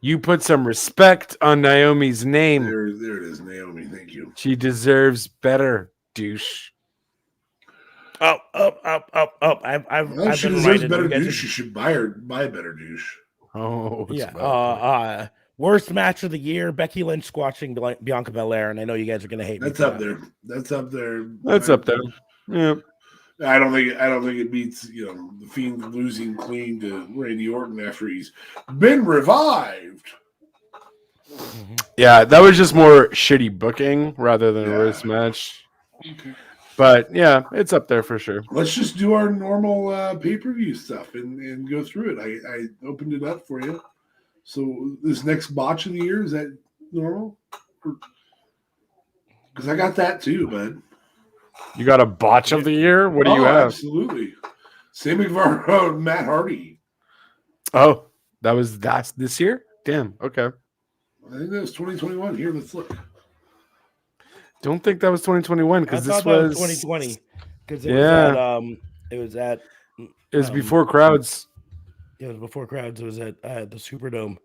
you put some respect on Naomi's name. There it is, Naomi. Thank you. She deserves better, douche. I've She been deserves reminded better douche. You should buy a better douche. Oh, yeah. Worst match of the year: Becky Lynch squashing Bianca Belair, and I know you guys are going to hate me. That's up there. That's up there. That's up there. Yeah. I don't think it beats the Fiend losing clean to Randy Orton after he's been revived. Yeah, that was just more shitty booking rather than a worst match. Okay. But yeah, it's up there for sure. Let's just do our normal pay-per-view stuff and go through it. I opened it up for you. So this next botch of the year, is that normal? Because I got that too, bud. You got a botch of the year? What do you have? Absolutely. Sammy Guevara, Matt Hardy. Oh, that's this year? Damn. Okay. I think that was 2021. Here, let's look. Don't think that was 2021 because this was 2020. Because it was before crowds. It was before crowds. It was at the Superdome,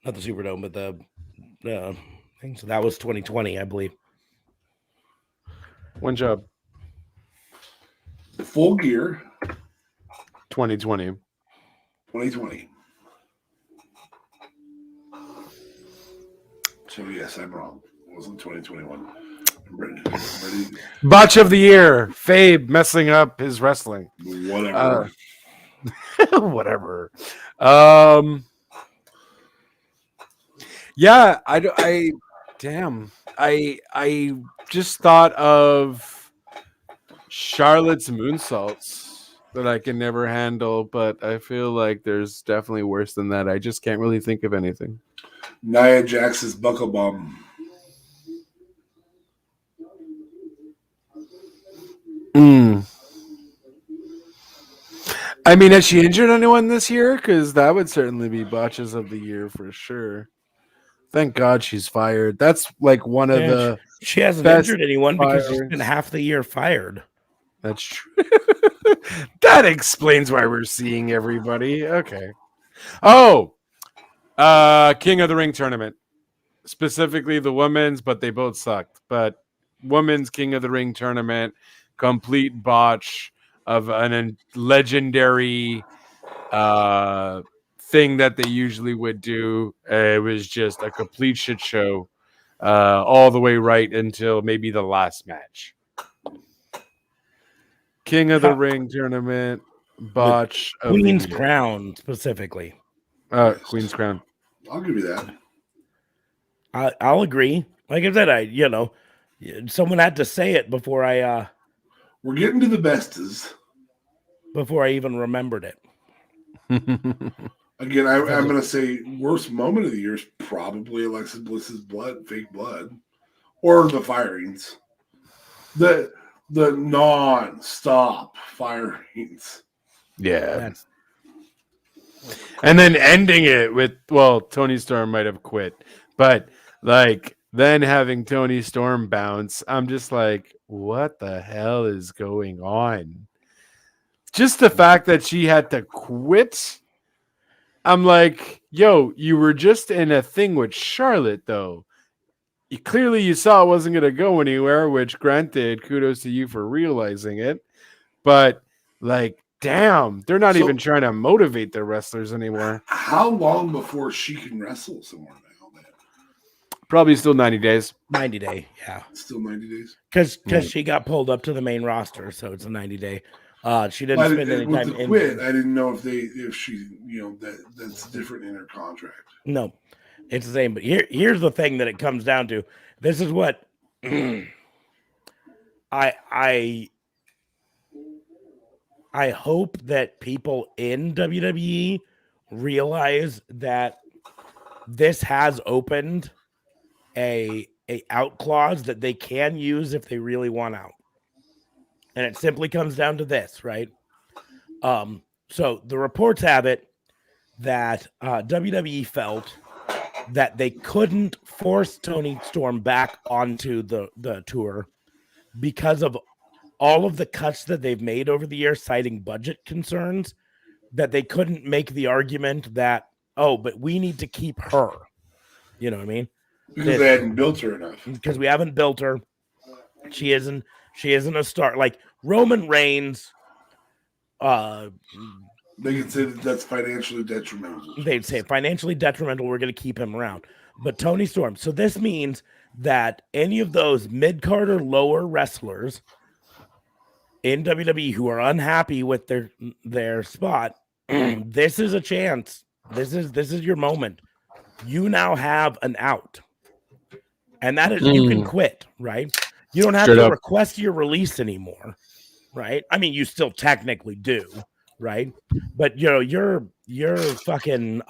not the Superdome, but the thing. So that was 2020, I believe. One job. Full Gear. 2020. 2020. So yes, I'm wrong. It wasn't 2021. I'm ready. Botch of the year. Fabe messing up his wrestling. Whatever. Whatever. Yeah, I just thought of Charlotte's moonsaults that I can never handle, but I feel like there's definitely worse than that. I just can't really think of anything. Nia Jax's buckle bomb. I mean, has she injured anyone this year? Because that would certainly be botches of the year for sure. Thank God she's fired. That's like one of the. She hasn't injured anyone because she's been half the year fired. That's true. That explains why we're seeing everybody. Okay. Oh, King of the Ring tournament, specifically the women's, but they both sucked. But women's King of the Ring tournament, complete botch of an legendary thing that they usually would do. It was just a complete shit show all the way right until maybe the last match. King of the Ring tournament, botch. Queen's Crown specifically. Queen's Crown. I'll give you that. I'll agree. Like I said, someone had to say it before we're getting to the besties. Before I even remembered it. Again, I'm going to say worst moment of the year is probably Alexa Bliss's fake blood, or the firings, the non-stop firings. Yeah, and then ending it with Toni Storm might have quit, but like then having Toni Storm bounce, I'm just like, what the hell is going on? Just the fact that she had to quit. I'm like, yo, you were just in a thing with Charlotte, though. Clearly you saw it wasn't going to go anywhere, which granted, kudos to you for realizing it. But like damn, they're not even trying to motivate their wrestlers anymore. How long before she can wrestle somewhere now? Then? Probably still 90 days. 90 day, yeah. Still 90 days? Because she got pulled up to the main roster, so it's a 90 day. She didn't spend any time in. Quit. I didn't know if she, that's different in her contract. No, it's the same. But here's the thing that it comes down to. This is what I hope that people in WWE realize that this has opened a out clause that they can use if they really want out. And it simply comes down to this, right? So the reports have it that WWE felt that they couldn't force Toni Storm back onto the tour because of all of the cuts that they've made over the years, citing budget concerns, that they couldn't make the argument that, oh, but we need to keep her. You know what I mean? Because they hadn't built her enough. Because we haven't built her. She isn't a star. Like Roman Reigns, they can say that's financially detrimental. They'd say financially detrimental. We're going to keep him around. But Toni Storm. So this means that any of those mid-card or lower wrestlers in WWE who are unhappy with their spot, this is a chance. This is your moment. You now have an out. And that is you can quit, right? You don't have to request your release anymore, right? I mean, you still technically do, right? But you're fucking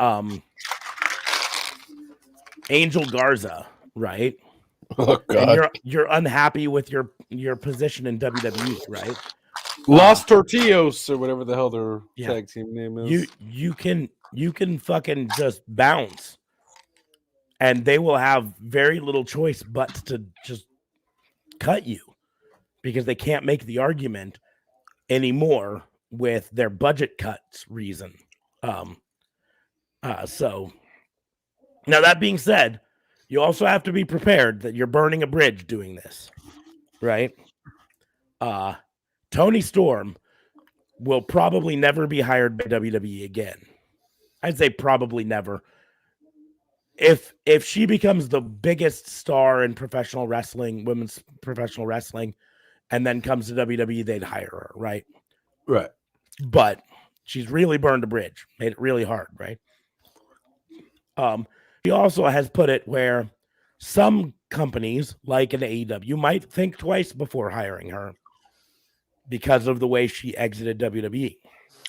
Angel Garza, right? Oh God. And you're unhappy with your position in WWE, right? Los Tortillos or whatever the hell their tag team name is. You can fucking just bounce, and they will have very little choice but to just cut you because they can't make the argument anymore with their budget cuts reason. So now that being said, you also have to be prepared that you're burning a bridge doing this, right? Toni Storm will probably never be hired by WWE again. I'd say probably never. If she becomes the biggest star in professional wrestling, women's professional wrestling, and then comes to WWE, they'd hire her, right? Right. But she's really burned a bridge, made it really hard, right? She also has put it where some companies, like an AEW, might think twice before hiring her because of the way she exited WWE.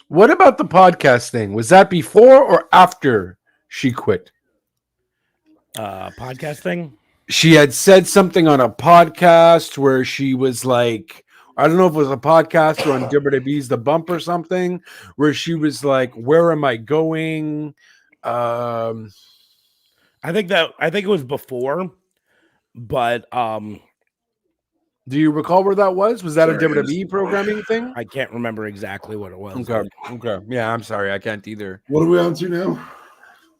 What about the podcast thing? Was that before or after she quit? Podcast thing? She had said something on a podcast where she was like, I don't know if it was a podcast or on WWE's The Bump or something, where she was like, where am I going? I think it was before, but do you recall where that was? Was that a WWE programming thing? I can't remember exactly what it was. Okay. Yeah, I'm sorry, I can't either. What are we on to now?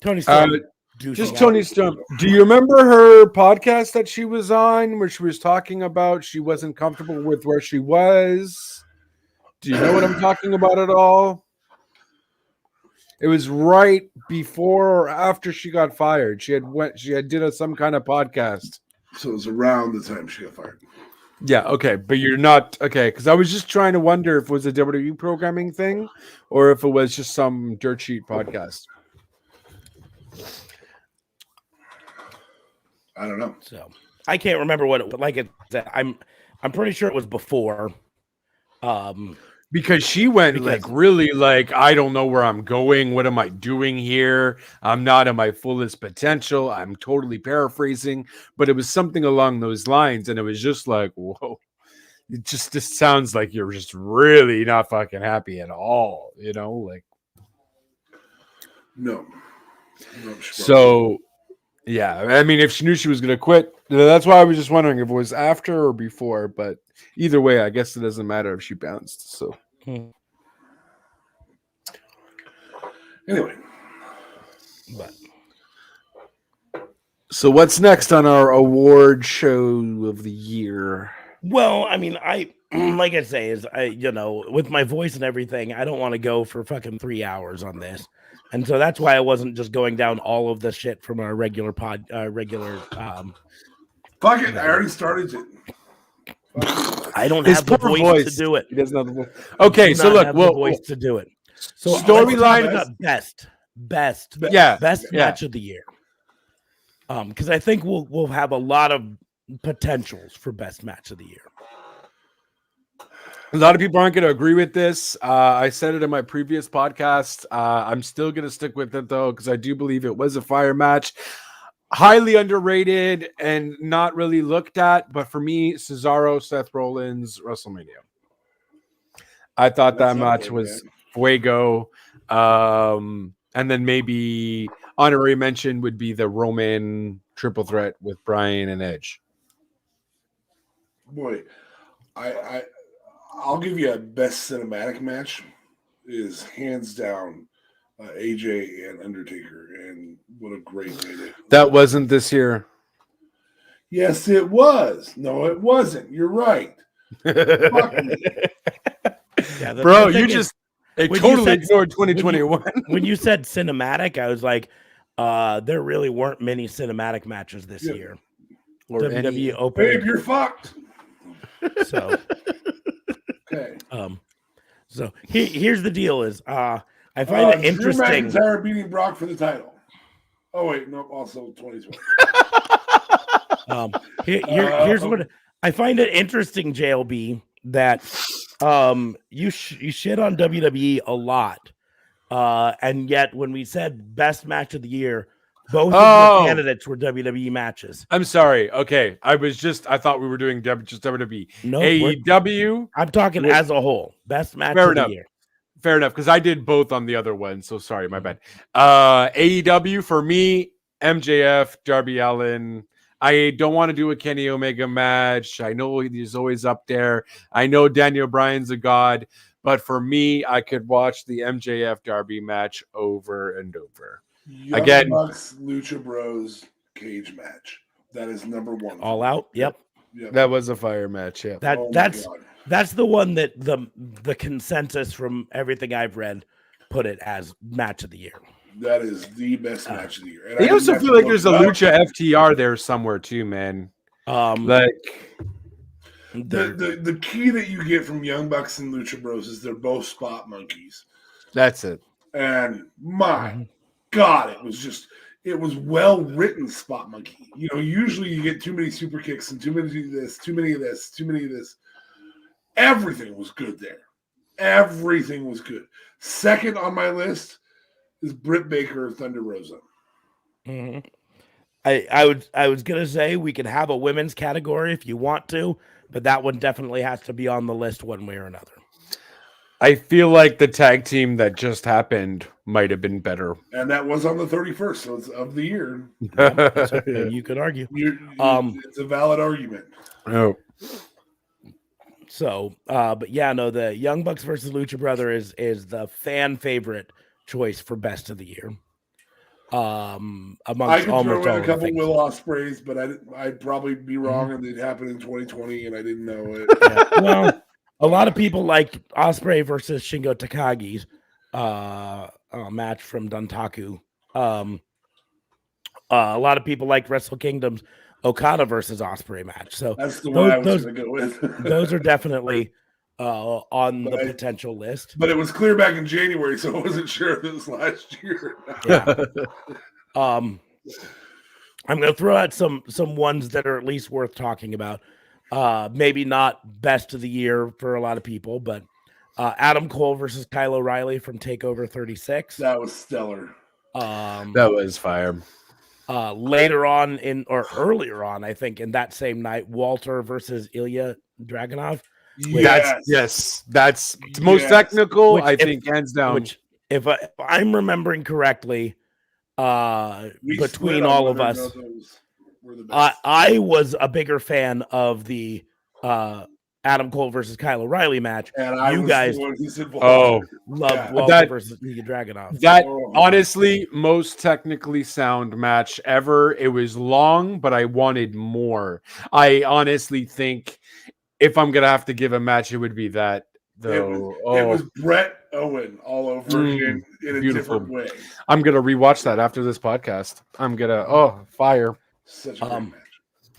Toni Storm. Just Toni Storm. Do you remember her podcast that she was on where she was talking about she wasn't comfortable with where she was? Do you know what I'm talking about at all? It was right before or after she got fired. She did some kind of podcast. So it was around the time she got fired. Yeah, okay, but you're not okay, because I was just trying to wonder if it was a WWE programming thing or if it was just some dirt sheet podcast. I don't know. So I can't remember what it was. Like I'm pretty sure it was before. Because she went really I don't know where I'm going. What am I doing here? I'm not at my fullest potential. I'm totally paraphrasing, but it was something along those lines. And it was just like, whoa, it just sounds like you're just really not fucking happy at all. No. So, yeah, I mean, if she knew she was going to quit, that's why I was just wondering if it was after or before, but either way, I guess it doesn't matter if she bounced. So, anyway, so what's next on our award show of the year? Well, I mean, like I say, with my voice and everything, I don't want to go for fucking 3 hours on this. And so that's why I wasn't just going down all of the shit from our regular Fuck it, I already started it. I don't have the voice to do it. He doesn't have the voice. Okay, so look, the voice to do it. So storyline best match of the year. Because I think we'll have a lot of potentials for best match of the year. A lot of people aren't going to agree with this. I said it in my previous podcast. I'm still going to stick with it though, because I do believe it was a fire match. Highly underrated and not really looked at, but for me, Cesaro, Seth Rollins, WrestleMania. I thought that match was fuego. And then maybe honorary mention would be the Roman triple threat with Bryan and Edge. Boy, I'll give you a best cinematic match is hands down AJ and Undertaker, and what a great way to. That wasn't this year. Yes, it was. No, it wasn't. You're right. Fuck me. Yeah, bro, you just totally ignored 2021. When you said cinematic, I was like, there really weren't many cinematic matches this year. Or WWE Open. Babe, you're fucked. So, okay. So here's the deal: is I find it interesting. Drew McIntyre beating Brock for the title. Oh wait, no, also 2020. Here's what I find it interesting, JLB, that you shit on WWE a lot, and yet when we said best match of the year, both of the candidates were WWE matches. I'm sorry. Okay, I thought we were doing just WWE. No, AEW. I'm talking as a whole. Best match of the year. Fair enough, because I did both on the other one. So sorry, my bad. AEW for me, MJF, Darby Allin. I don't want to do a Kenny Omega match. I know he's always up there. I know Daniel Bryan's a god, but for me, I could watch the MJF Darby match over and over. Young Bucks, Lucha Bros cage match. That is number one. All out. Yep. That was a fire match. Yeah. That's the one that the consensus from everything I've read put it as match of the year. That is the best match of the year. And I also feel like there's a Lucha FTR there somewhere too, man. The key that you get from Young Bucks and Lucha Bros is they're both spot monkeys. That's it. And my God, it was well written spot monkey. You know, usually you get too many super kicks and too many of this, too many of this, too many of this. Everything was good there. Everything was good. Second on my list is Britt Baker, Thunder Rosa. Mm-hmm. I was gonna say we could have a women's category if you want to, but that one definitely has to be on the list one way or another. I feel like the tag team that just happened might have been better. And that was on the 31st, so it's of the year. You could argue. It's a valid argument. Oh. So, but yeah, no, the Young Bucks versus Lucha Brother is the fan favorite choice for best of the year. Amongst I could almost throw in all a couple things. Will Ospreys, but I'd probably be wrong, and it happened in 2020, and I didn't know it. Yeah. Well, a lot of people like Ospreay versus Shingo Takagi's match from Dontaku. A lot of people like Wrestle Kingdom's Okada versus Ospreay match. So that's the one I was going to go with. Those are definitely on the potential list. But it was clear back in January, so I wasn't sure if it was last year. Yeah. I'm going to throw out some ones that are at least worth talking about. Maybe not best of the year for a lot of people, but Adam Cole versus Kyle O'Reilly from TakeOver 36. That was stellar. That was fire. Later on earlier on, I think in that same night, Walter versus Ilya Dragunov. That's most technical. Which, I think hands down. Which, if I'm remembering correctly, between all of us, I was a bigger fan of the Adam Cole versus Kyle O'Reilly match. And you guys loved Walter versus Ilya Dragunov. That honestly, most technically sound match ever. It was long, but I wanted more. I honestly think if I'm gonna have to give a match, it would be that. Though it was Brett Owen all over again in a different way. I'm gonna rewatch that after this podcast. I'm gonna fire. Such a great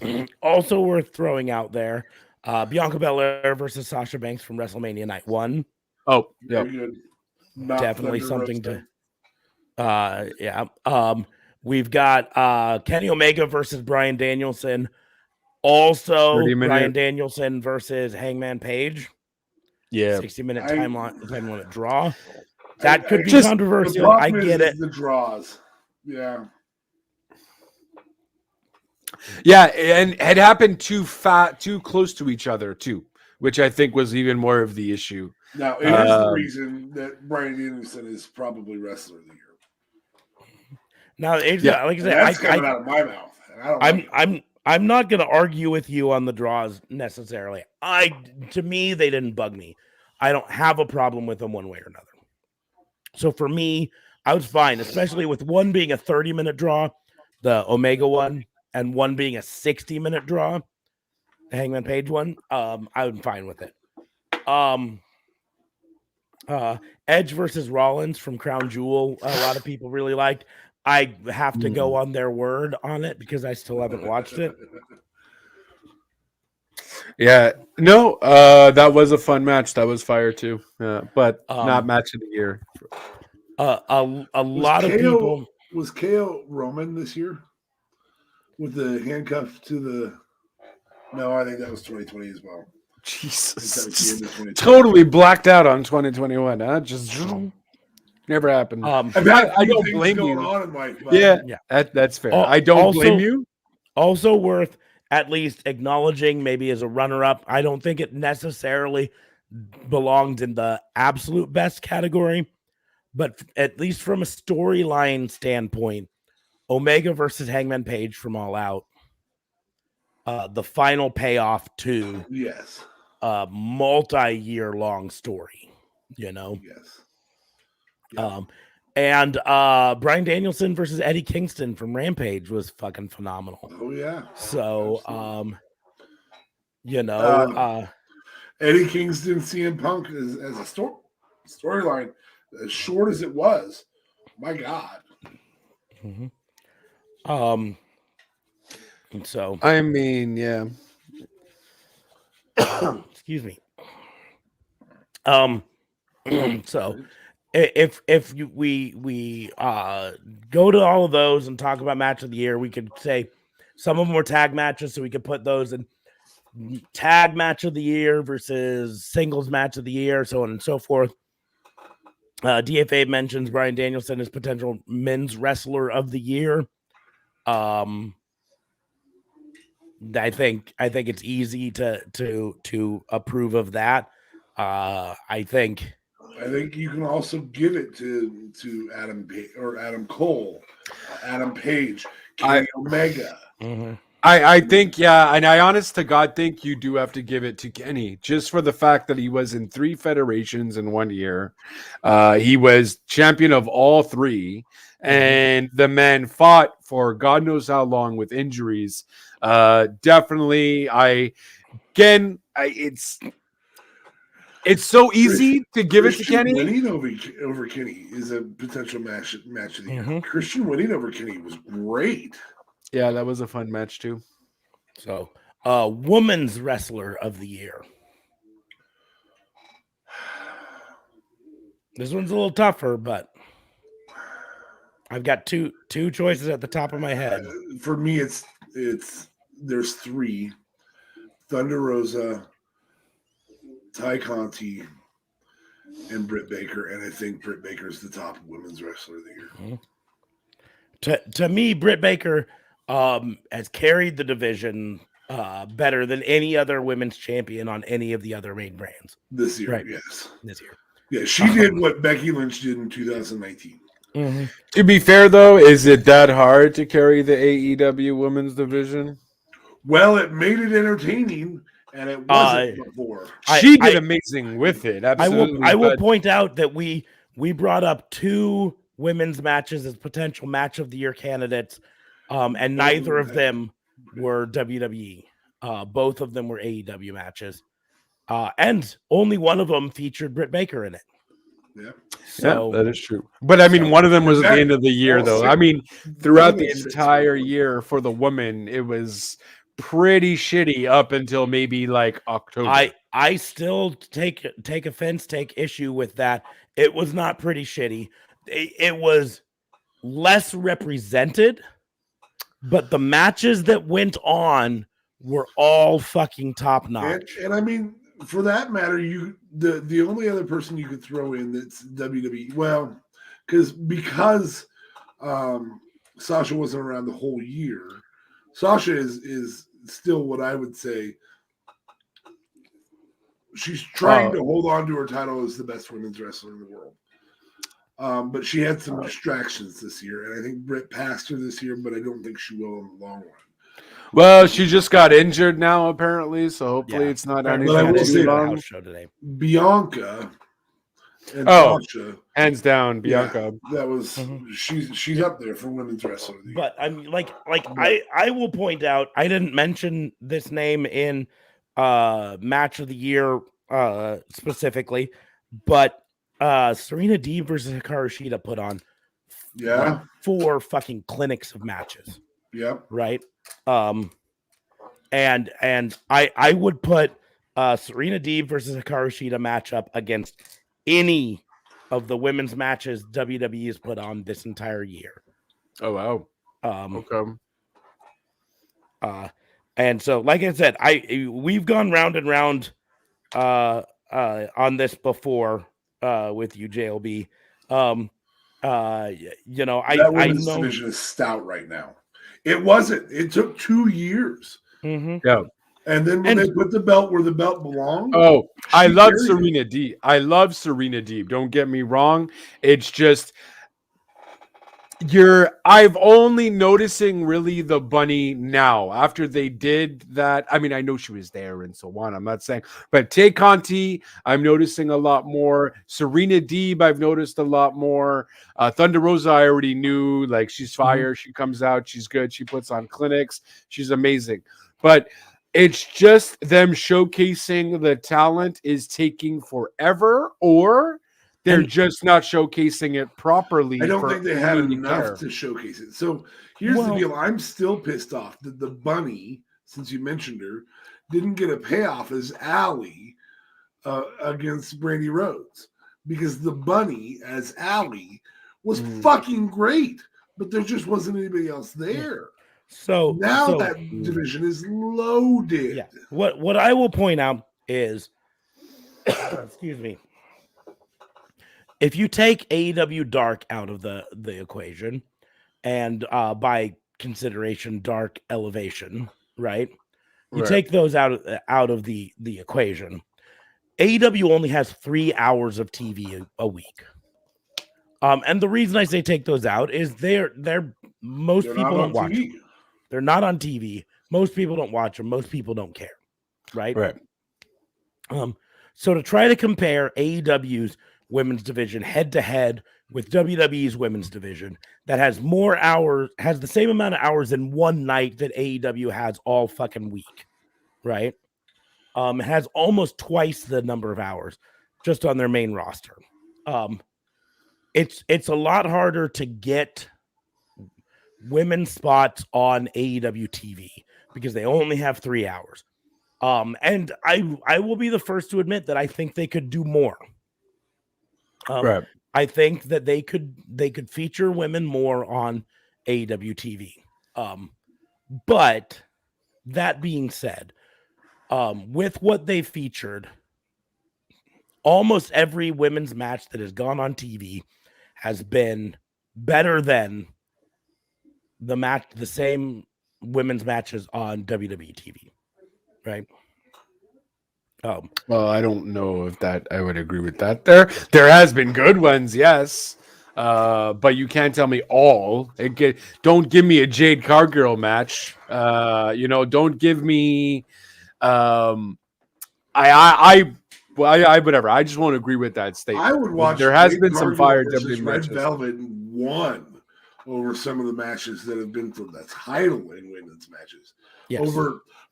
match. Also worth throwing out there, Bianca Belair versus Sasha Banks from WrestleMania Night 1. Oh, very good. Definitely something to. We've got Kenny Omega versus Bryan Danielson. Also, Bryan Danielson versus Hangman Page. Yeah, 60-minute time limit draw. That could be controversial. I get it. The draws, yeah. Yeah, and it happened too close to each other too, which I think was even more of the issue. Now, it is the reason that Bryan Danielson is probably Wrestler of the Year. Now, like I said, that's coming out of my mouth. And I'm not going to argue with you on the draws necessarily. To me, they didn't bug me. I don't have a problem with them one way or another. So for me, I was fine, especially with one being a 30-minute draw, the Omega one, and one being a 60-minute draw, the Hangman Page one. I'm fine with it. Edge versus Rollins from Crown Jewel, a lot of people really liked. I have to go on their word on it because I still haven't watched it. Yeah, no, that was a fun match. That was fire too, but not match of the year. A lot of people. Was KO Roman this year with the handcuff to the? No, I think that was 2020 as well. Jesus, totally blacked out on 2021. Huh? Just never happened. I don't blame you. That's fair. I don't blame you. Also worth at least acknowledging, maybe as a runner-up. I don't think it necessarily belongs in the absolute best category, but at least from a storyline standpoint, Omega versus Hangman Page from All Out, the final payoff to a multi-year long story, Yes. And Bryan Danielson versus Eddie Kingston from Rampage was fucking phenomenal. Oh yeah. So Eddie Kingston, CM Punk as a storyline, as short as it was, my God. And so I mean, yeah. Excuse me. So if we go to all of those and talk about match of the year, we could say some of them were tag matches, so we could put those in tag match of the year versus singles match of the year, so on and so forth. DFA mentions Bryan Danielson as potential men's wrestler of the year. I think it's easy to approve of that. I think you can also give it to Adam Cole, Adam Page, Kenny Omega. Mm-hmm. I think, yeah, and I honest to God think you do have to give it to Kenny, just for the fact that he was in 3 federations in 1 year. He was champion of all 3, and the man fought for God knows how long with injuries. Definitely, it's so easy to give it to Kenny. Winning over Kenny is a potential match of the year. Mm-hmm. Christian winning over Kenny was great. Yeah, that was a fun match too. So, woman's wrestler of the year. This one's a little tougher, but I've got two choices at the top of my head. For me, there's 3: Thunder Rosa, Ty Conti, and Britt Baker, and I think Britt Baker is the top women's wrestler of the year. Mm-hmm. To me, Britt Baker has carried the division better than any other women's champion on any of the other main brands this year. Right. Yes, this year. Yeah, she did what Becky Lynch did in 2019. Mm-hmm. To be fair, though, is it that hard to carry the AEW women's division? Well, it made it entertaining. And it wasn't before. She did amazing with it. Absolutely. I will point out that we brought up 2 women's matches as potential match of the year candidates, and neither of them were WWE. Both of them were AEW matches. And only one of them featured Britt Baker in it. Yeah. So that is true. But I mean, one of them was at the end of the year, though. I mean, throughout the entire year for the woman, it was pretty shitty up until maybe like October. I still take offense, take issue with that. It was not pretty shitty. It was less represented, but the matches that went on were all fucking top notch. And I mean, for that matter, the only other person you could throw in that's WWE, well, because Sasha wasn't around the whole year. Sasha is still what I would say. She's trying to hold on to her title as the best women's wrestler in the world. But she had some distractions this year, and I think Britt passed her this year, but I don't think she will in the long run. Well, she just got injured now, apparently, so hopefully it's not anything. But I will say house show today. Bianca and Sasha, hands down, Bianca. Yeah, that was she's up there for women's wrestler. But I'm I will point out, I didn't mention this name in match of the year specifically, but Serena Deeb versus Hikaru Shida put on 4 fucking clinics of matches. Yep. Right. And I would put Serena Deeb versus Hikaru Shida matchup against any of the women's matches WWE has put on this entire year. Oh wow. Okay. And so, like I said, we've gone round and round on this before with you, JLB. You know, I know division is stout right now. It wasn't. It took 2 years. Mm-hmm. Yeah. And then when they put the belt where the belt belonged. Oh, I love Serena Deeb. I love Serena Deeb. Don't get me wrong. It's just I've only noticing really the bunny now after they did that. I mean, I know she was there and so on. I'm not saying, but Tay Conti, I'm noticing a lot more. Serena Deeb, I've noticed a lot more. Thunder Rosa, I already knew. Like, she's fire. She comes out. She's good. She puts on clinics. She's amazing. But it's just them showcasing the talent is taking forever, or they're just not showcasing it properly. I don't think they had enough to showcase it. So here's the deal. I'm still pissed off that the bunny, since you mentioned her, didn't get a payoff as Allie against Brandy Rhodes. Because the bunny as Allie was fucking great. But there just wasn't anybody else there. So now that division is loaded. Yeah. What I will point out is excuse me. If you take AEW Dark out of the equation, and by consideration, Dark Elevation, right? You take those out of the equation. AEW only has 3 hours of TV a week. And the reason I say take those out is they're most people don't watch them. They're not on TV. Most people don't watch them. Most people don't care, right? Right. So to try to compare AEW's women's division head to head with WWE's women's division that has more hours, has the same amount of hours in one night that AEW has all fucking week, right? It has almost twice the number of hours just on their main roster. It's a lot harder to get women's spots on AEW TV because they only have 3 hours. And I will be the first to admit that I think they could do more. Right. I think that they could feature women more on AEW TV. But that being said, with what they featured, almost every women's match that has gone on TV has been better than the same women's matches on WWE TV, right? Well, I don't know if that I would agree with that. There has been good ones, yes, but you can't tell me all. Don't give me a Jade Cargill match. Don't give me. Whatever. I just won't agree with that statement. I would watch. There has Jade been some Cargill fire versus WWE Red matches. Velvet won over some of the matches that have been for the title in women's matches. Yes.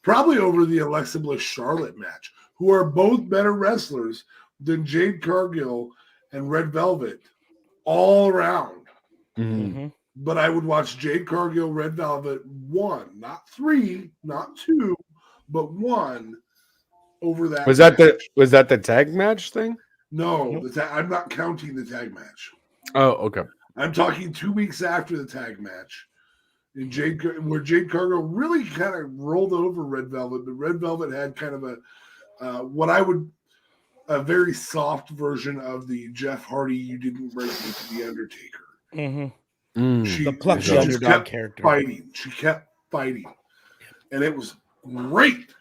Probably over the Alexa Bliss Charlotte match, who are both better wrestlers than Jade Cargill and Red Velvet all around. Mm-hmm. But I would watch Jade Cargill, Red Velvet 1, not 3, not 2, but 1 over that. Was that the tag match thing? No, I'm not counting the tag match. Oh, okay. I'm talking 2 weeks after the tag match. Where Jade Cargill really kind of rolled over Red Velvet, but Red Velvet had kind of a very soft version of the Jeff Hardy "You didn't break me" to the Undertaker. Mm-hmm. She the underdog kept character. fighting. She kept fighting, and it was great.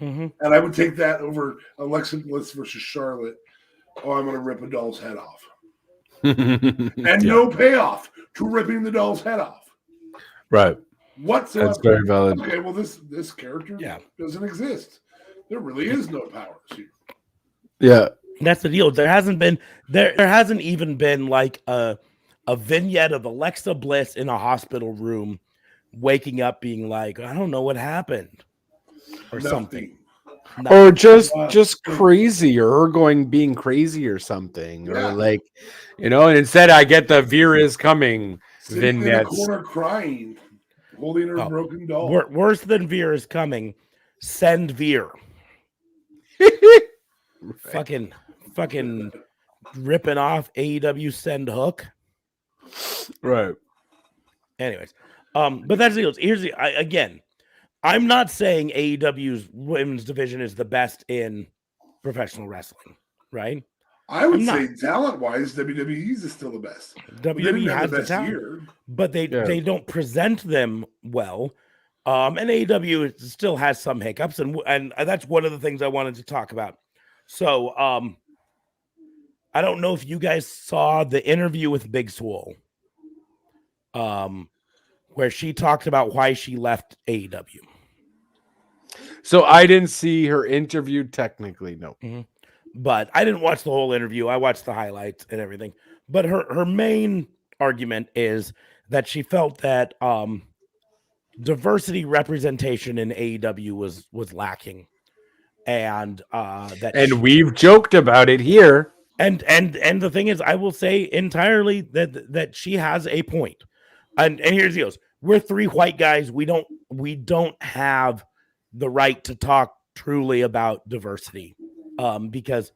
Mm-hmm. And I would take that over Alexa Bliss versus Charlotte. Oh, I'm going to rip a doll's head off, and no payoff to ripping the doll's head off. Right. Whatsoever. That's very valid. Okay, well, this character doesn't exist. There really is no powers here. Yeah. That's the deal. There hasn't even been like a vignette of Alexa Bliss in a hospital room waking up being like, I don't know what happened. Or something. Or just crazy, or her being crazy or something. Or like, and instead I get the Veer is coming sitting vignettes. In the corner crying, holding her broken doll. Worse than Veer is coming. Send Veer. Fucking ripping off AEW Send Hook. Right. Anyways, but that's the deal. Here's again. I'm not saying AEW's women's division is the best in professional wrestling, right? I would say talent-wise, WWE's is still the best. WWE has the talent, but they don't present them well. And AEW still has some hiccups, and that's one of the things I wanted to talk about. So, I don't know if you guys saw the interview with Big Swole, where she talked about why she left AEW. So I didn't see her interview technically, no. Mm-hmm. But I didn't watch the whole interview. I watched the highlights and everything. But her main argument is that she felt that diversity representation in AEW was lacking. And we've joked about it here. And the thing is, I will say entirely that she has a point. And here's the deal. We're three white guys. We don't have the right to talk truly about diversity. Because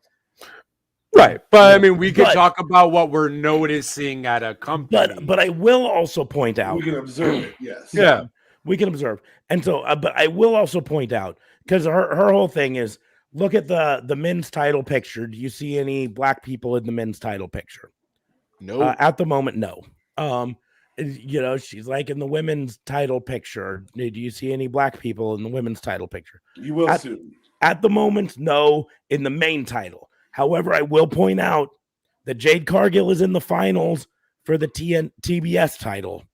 right. But I mean, we could talk about what we're noticing at a company. But I will also point out we can observe it, yes. Yeah. We can observe. And so but I will also point out, because her whole thing is, look at the men's title picture. Do you see any black people in the men's title picture? No. At the moment, no. She's like, in the women's title picture, do you see any black people in the women's title picture? You will soon. At the moment, no, in the main title. However, I will point out that Jade Cargill is in the finals for the TBS title.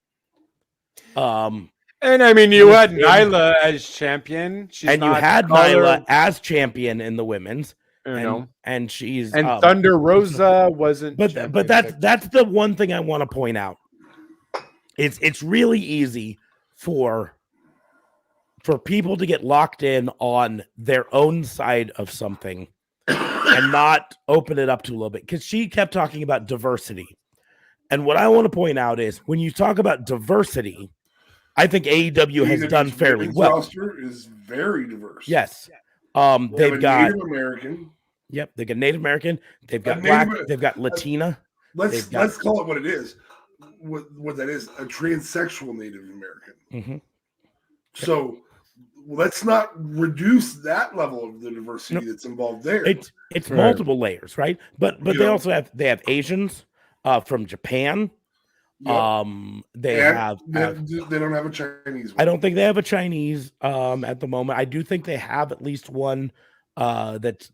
And I mean, you had Nyla as champion. You had Nyla as champion in the women's. And she's Thunder Rosa wasn't. But that's the one thing I want to point out. It's really easy for people to get locked in on their own side of something and not open it up to a little bit, because she kept talking about diversity. And what I want to point out is, when you talk about diversity, I think AEW has done fairly well. Roster is very diverse. Yes. They've got Native American. Yep, they got Native American. They've got black. They've got Latina. Let's call it what it is. What that is, a transsexual Native American. Mm-hmm. So let's not reduce that level of the diversity that's involved there. It's multiple layers, right? But they also have Asians from Japan. Yep. They don't have a Chinese one. I don't think they have a Chinese at the moment. I do think they have at least one that's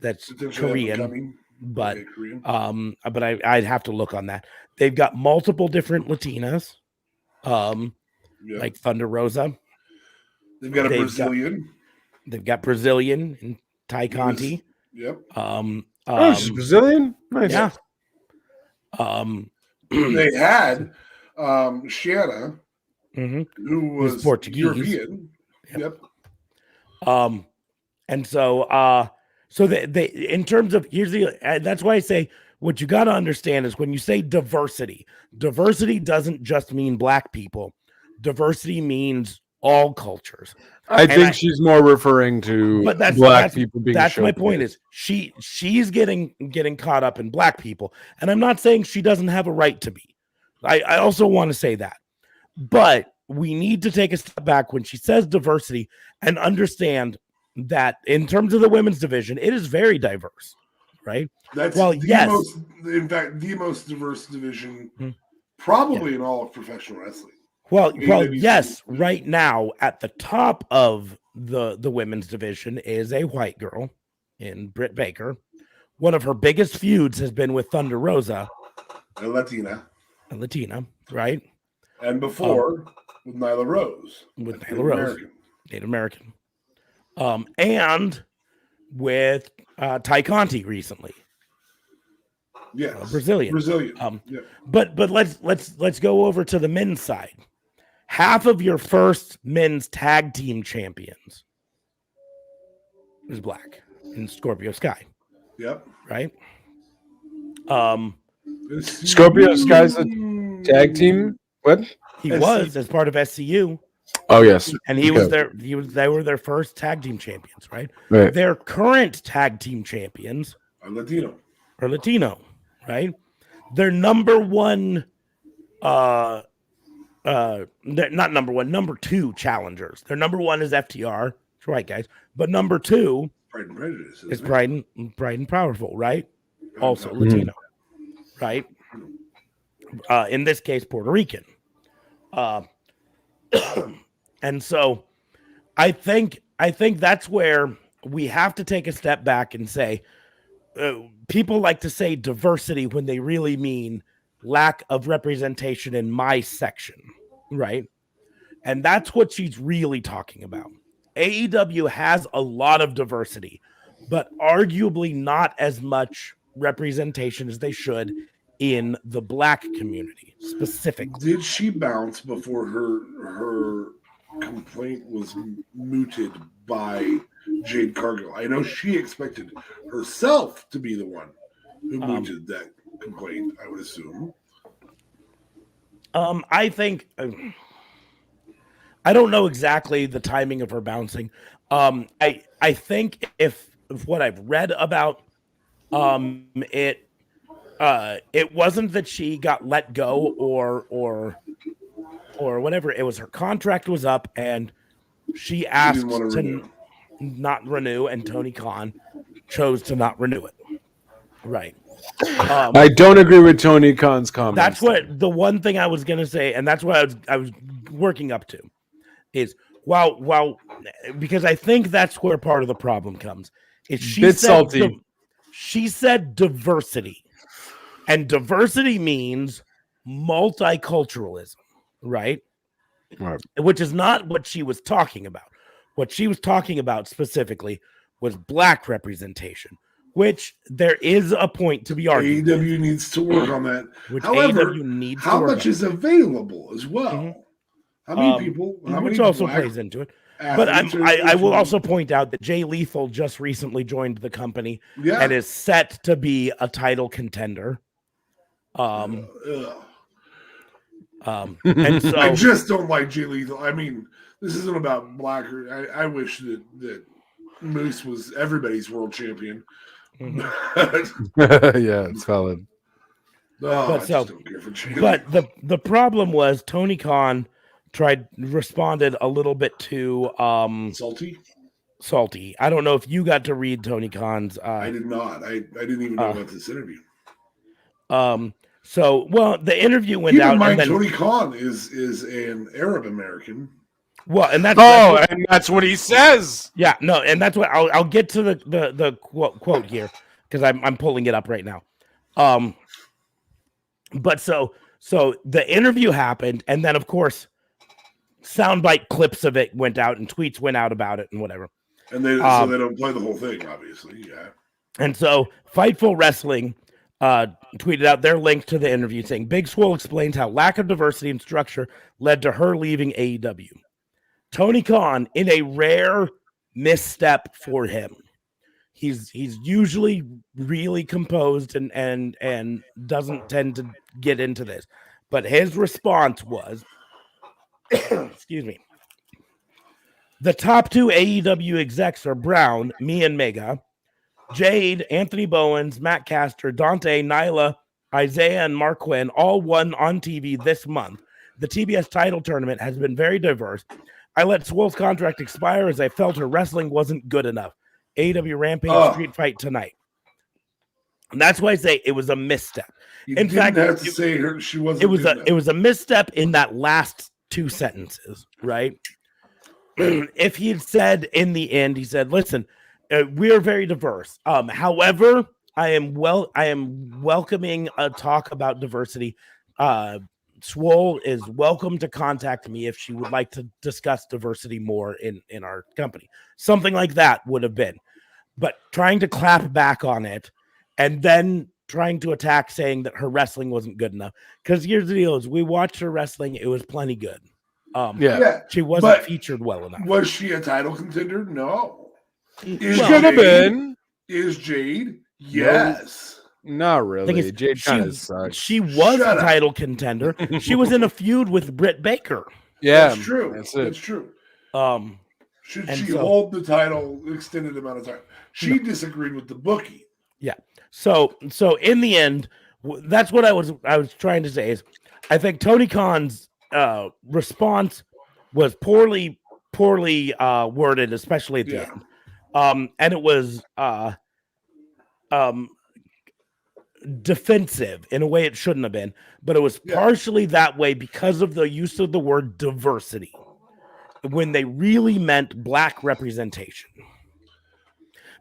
Korean. But I'd have to look on that. They've got multiple different Latinas, like Thunder Rosa. They've got Brazilian. They've got Brazilian and Ty Conti. Yep. She's Brazilian. Nice. Yeah. They had Shanna, who was Portuguese. European. Yep. And so So they in terms of that's why I say what you got to understand is when you say diversity doesn't just mean black people. Diversity means all cultures. I think she's more referring to black people being. That's my point. Is she's getting caught up in black people, and I'm not saying she doesn't have a right to be. I also want to say that, but we need to take a step back when she says diversity and understand that in terms of the women's division, it is very diverse, right? That's in fact, the most diverse division probably in all of professional wrestling. Well, yes. Right now, at the top of the women's division is a white girl in Britt Baker. One of her biggest feuds has been with Thunder Rosa, a Latina, right? And before with Nyla Rose, Native American, and with Ty Conti recently. Yes, Brazilian. Yeah. But let's go over to the men's side. Half of your first men's tag team champions is black in Scorpio Sky. Yep. Right. Scorpio Sky's a tag team. What? He was as part of SCU. Oh yes, and he was there. They were their first tag team champions, right? Their current tag team champions are Latino, right? Their number one, not number one, number two challengers. Their number one is FTR, it's right, guys. But number two Pride and Prejudice is Pride and Powerful, right? Also Latino, right? In this case, Puerto Rican. And so I think that's where we have to take a step back and say, people like to say diversity when they really mean lack of representation in my section, right? And that's what she's really talking about. AEW has a lot of diversity, but arguably not as much representation as they should in the black community specifically. Did she bounce before her complaint was mooted by Jade Cargill? I know she expected herself to be the one who mooted that complaint, I would assume. I think I don't know exactly the timing of her bouncing. I think if what I've read about it wasn't that she got let go or whatever. It was her contract was up and she asked to not renew, and Tony Khan chose to not renew it. Right. I don't agree with Tony Khan's comments. That's what the one thing I was gonna say, and that's what I was working up to is because I think that's where part of the problem comes. Is she said diversity. And diversity means multiculturalism, right? Which is not what she was talking about. What she was talking about specifically was black representation, which there is a point to be argued. AEW needs to work on that. However, how much is available as well? Mm-hmm. How many people? Which also plays into it. But I will also point out that Jay Lethal just recently joined the company and is set to be a title contender. And so I just don't like Jay Lethal. I mean, this isn't about black. I wish that Moose was everybody's world champion. Mm-hmm. Yeah, it's valid. But the problem was Tony Khan responded a little bit too salty. I don't know if you got to read Tony Khan's. I did not. I didn't even know about this interview. So the interview went out. And then, Tony Khan is an Arab American. Well, and that's and that's what he says. Yeah, no, and that's what I'll get to the quote here because I'm pulling it up right now. But so the interview happened, and then of course, soundbite clips of it went out, and tweets went out about it, and whatever. And they don't play the whole thing, obviously. Yeah. And so Fightful Wrestling tweeted out their link to the interview saying, Big Swole explains how lack of diversity and structure led to her leaving AEW. Tony Khan, in a rare misstep for him, He's usually really composed and doesn't tend to get into this. But his response was, excuse me, the top 2 AEW execs are Brown, me and Mega, Jade, Anthony Bowens, Matt Caster, Dante, Nyla, Isaiah, and Mark Quinn all won on TV this month. The TBS title tournament has been very diverse. I let Swole's contract expire as I felt her wrestling wasn't good enough. AEW Rampage Street Fight tonight. And that's why I say it was a misstep. In fact, have to say she wasn't. It was a misstep in that last 2 sentences, right? If he had said in the end, he said, "Listen, we're very diverse. However, I am welcoming a talk about diversity. Swole is welcome to contact me if she would like to discuss diversity more in our company." Something like that would have been. But trying to clap back on it and then trying to attack saying that her wrestling wasn't good enough. Because here's the deal is we watched her wrestling. It was plenty good. She wasn't featured well enough. Was she a title contender? No. She could have been. Is Jade? Yes. Not really. Jade kind of sucks. She was a title contender. She was in a feud with Britt Baker. Yeah, that's true. That's true. Should she hold the title extended amount of time? She disagreed with the bookie. Yeah. So in the end, that's what I was trying to say is I think Tony Khan's response was poorly worded, especially at the end. And it was defensive in a way it shouldn't have been, but it was partially that way because of the use of the word diversity when they really meant black representation.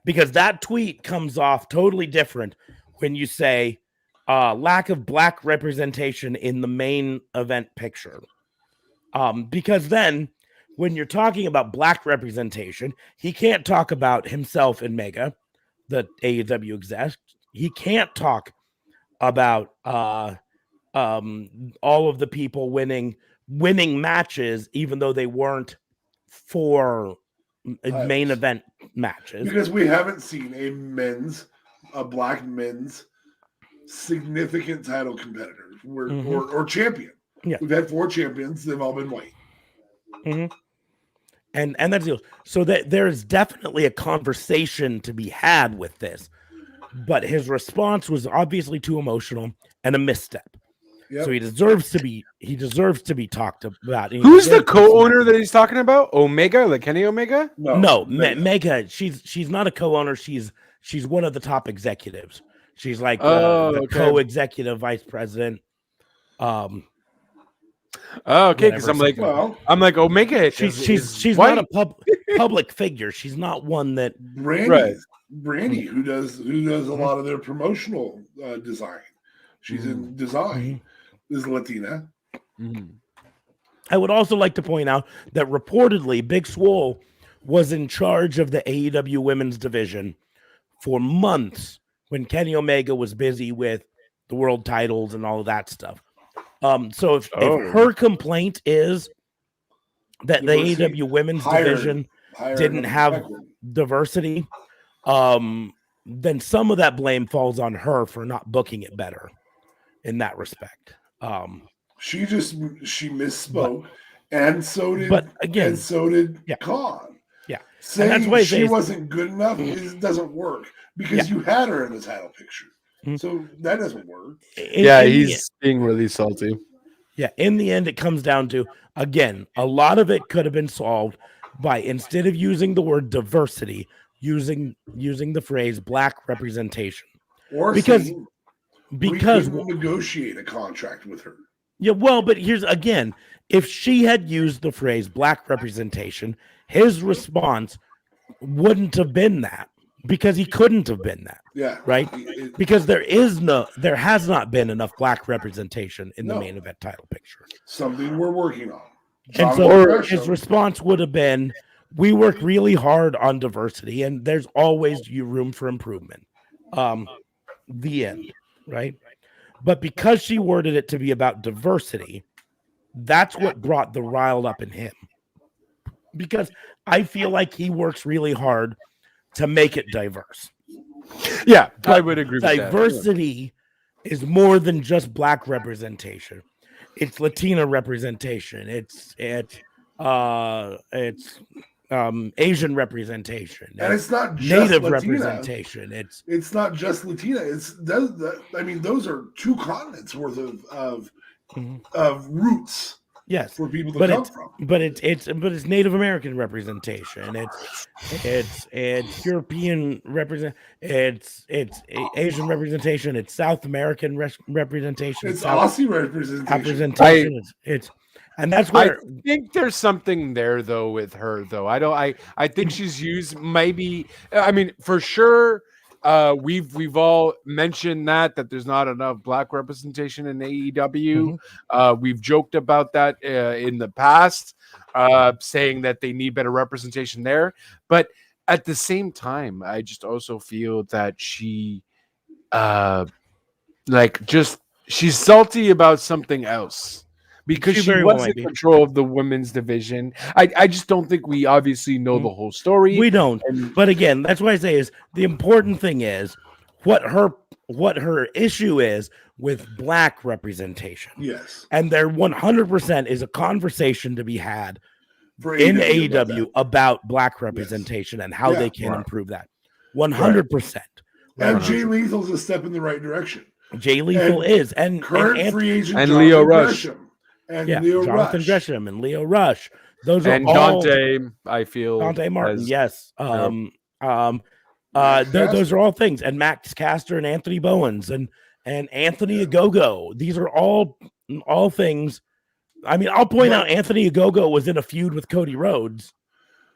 Because that tweet comes off totally different when you say lack of black representation in the main event picture. Because then when you're talking about black representation, he can't talk about himself and Mega, the AEW exec. He can't talk about all of the people winning matches, even though they weren't for main event matches. Because we haven't seen a black men's significant title competitor or champion. Yeah. We've had 4 champions. They've all been white. Mm-hmm. And that's the deal. So that there is definitely a conversation to be had with this. But his response was obviously too emotional and a misstep. Yep. So he deserves to be talked about. Who's the co-owner that he's talking about? Omega, like Kenny Omega? No, Mega. She's not a co-owner. She's one of the top executives. She's like the co-executive vice president. Okay, because I'm like Omega. She's not a public figure. She's not one that Brandy, who does a lot of their promotional design. She's in design. Is Latina. Mm-hmm. I would also like to point out that reportedly Big Swole was in charge of the AEW women's division for months when Kenny Omega was busy with the world titles and all of that stuff. So if her complaint is that the AEW women's division didn't have diversity, then some of that blame falls on her for not booking it better in that respect. She misspoke, and so did Khan. Yeah, saying that's why she wasn't good enough doesn't work because you had her in the title picture. So that doesn't work. He's being really salty. Yeah, in the end, it comes down to, again, a lot of it could have been solved by, instead of using the word diversity, using the phrase black representation. Or because we couldn't negotiate a contract with her. Yeah, well, but here's again, if she had used the phrase black representation, his response wouldn't have been that. Because he couldn't have been that. Yeah. Right? Because there has not been enough black representation in the main event title picture. Something we're working on. And so his response would have been, we work really hard on diversity and there's always room for improvement. The end. Right? But because she worded it to be about diversity, that's what brought the riled up in him. Because I feel like he works really hard to make it diverse. Yeah, I would agree with that. Diversity is more than just black representation. It's Latina representation. It's Asian representation. And it's not just Native Latina. representation. It's not just Latina. Those are 2 continents worth of roots. Yes, for people to come from. But it's Native American representation. It's European it's Asian representation. It's South American representation. It's Aussie representation. And that's where I think there's something there though with her though. I think she's used maybe. I mean, for sure. We've all mentioned that there's not enough black representation in AEW. We've joked about that in the past, saying that they need better representation there. But at the same time, I just also feel that she, she's salty about something else. Because she was in control of the women's division. I just don't think we obviously know the whole story. We don't. But again, that's why I say is the important thing is what her issue is with black representation. Yes. And there 100% is a conversation to be had in AEW about black representation and how they can improve that. 100%. And Jay Lethal's a step in the right direction. Jay Lethal is. And current free agent and Leo Rush. And Leo Jonathan Rush. Gresham and Leo Rush. Those and are all Dante, I feel. Dante Martin, yes. Those are all things. And Max Caster and Anthony Bowens and Anthony Ogogo. These are all things. I mean, I'll point out Anthony Ogogo was in a feud with Cody Rhodes.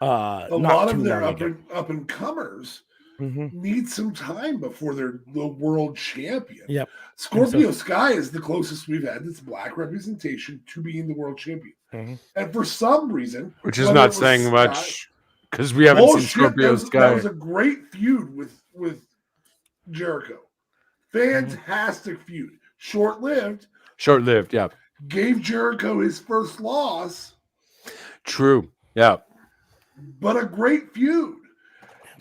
A lot of their up and comers need some time before they're the world champion. Yep. Scorpio Sky is the closest we've had that's black representation to being the world champion. And for some reason, which is not saying much because we haven't seen Scorpio Sky. That was a great feud with Jericho. Fantastic feud. Short-lived, yeah. Gave Jericho his first loss. True. Yeah. But a great feud.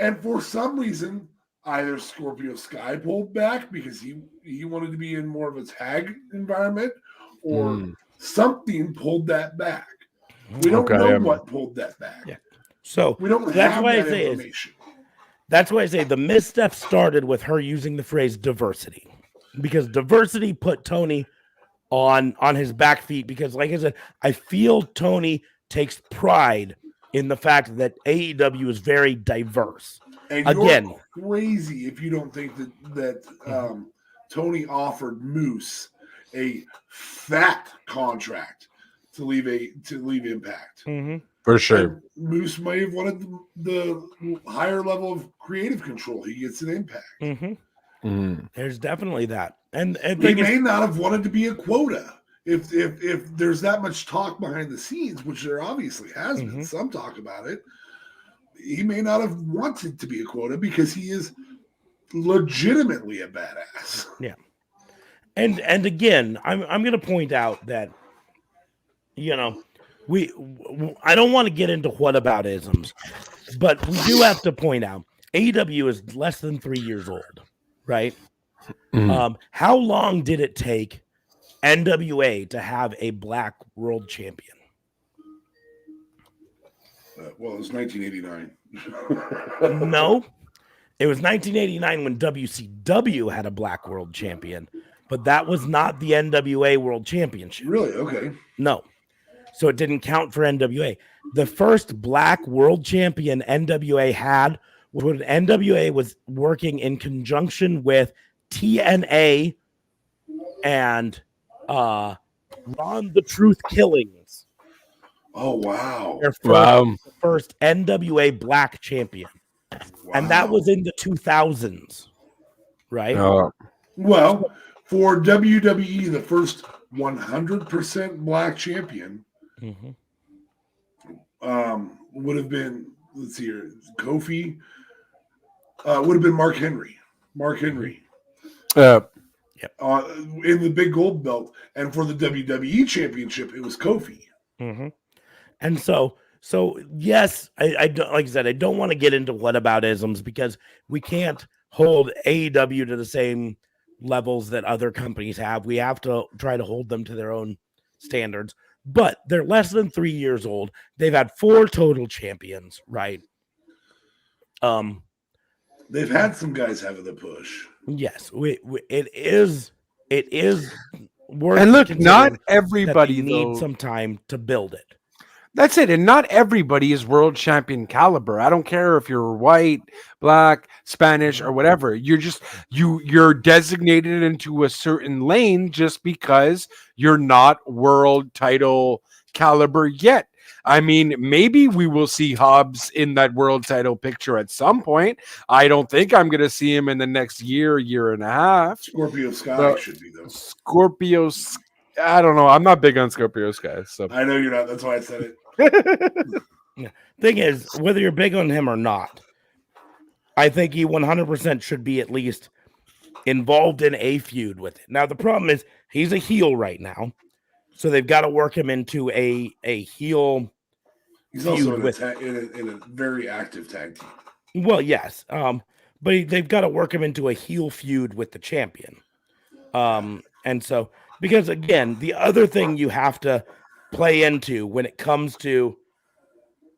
And for some reason, either Scorpio Sky pulled back because he wanted to be in more of a tag environment, or something pulled that back. We don't know what pulled that back. Yeah. So we don't have that information. That's why I say the misstep started with her using the phrase diversity, because diversity put Tony on his back feet. Because, like I said, I feel Tony takes pride in the fact that AEW is very diverse. And again, you're crazy if you don't think that Tony offered Moose a fat contract to leave Impact. For sure. And Moose might have wanted the higher level of creative control he gets in Impact. There's definitely that. And he may not have wanted to be a quota. If there's that much talk behind the scenes, which there obviously has been some talk about it, he may not have wanted to be a quota because he is legitimately a badass. Yeah. And again, I'm going to point out that, I don't want to get into whataboutisms, but we do have to point out AEW is less than 3 years old, right? How long did it take NWA to have a black world champion? Well, it was 1989. No, it was 1989 when WCW had a black world champion, but that was not the NWA World Championship. Really? Okay. No. So it didn't count for NWA. The first black world champion NWA had was when NWA was working in conjunction with TNA and Ron the Truth Killings. Oh, wow. Their first NWA black champion. Wow. And that was in the 2000s, right? Well, for WWE, the first 100% black champion would have been, let's see here, Kofi, would have been Mark Henry. In the big gold belt. And for the WWE championship, it was Kofi. And so So yes, I don't, like I said, I don't want to get into whataboutisms because we can't hold AEW to the same levels that other companies have. We have to try to hold them to their own standards. But they're less than 3 years old. They've had 4 total champions, right? They've had some guys having the push. Yes, it is worth. And look, not everybody need some time to build it. That's it. And not everybody is world champion caliber. I don't care if you're white, black, Spanish, or whatever. You're designated into a certain lane just because you're not world title caliber yet. I mean, maybe we will see Hobbs in that world title picture at some point. I don't think I'm going to see him in the next year and a half. Scorpio Sky should be, though. Scorpio Sky. I don't know. I'm not big on Scorpio Sky. So I know you're not. That's why I said it. Thing is, whether you're big on him or not, I think he 100% should be at least involved in a feud with it. Now, the problem is he's a heel right now, so they've got to work him into a heel. He's also in a very active tag team. Well, yes, but they've got to work him into a heel feud with the champion. And so, because again, the other thing you have to play into when it comes to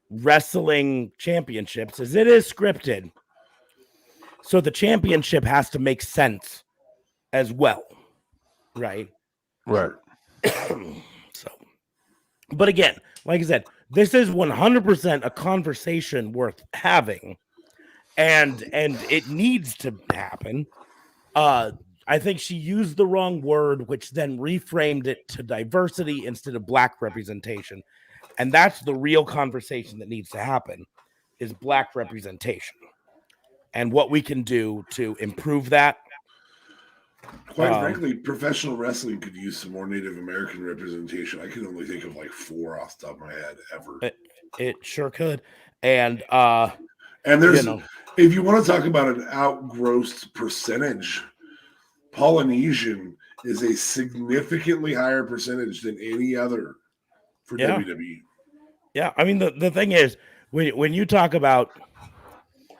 wrestling championships is it is scripted. So the championship has to make sense as well. Right. Right. So, but again, like I said, this is 100% a conversation worth having, and it needs to happen. I think she used the wrong word, which then reframed it to diversity instead of black representation. And that's the real conversation that needs to happen, is black representation and what we can do to improve that. Quite frankly, professional wrestling could use some more Native American representation. I can only think of like 4 off the top of my head ever. It sure could. And there's, if you want to talk about an outgrossed percentage, Polynesian is a significantly higher percentage than any other for WWE. Yeah, I mean, the thing is, when you talk about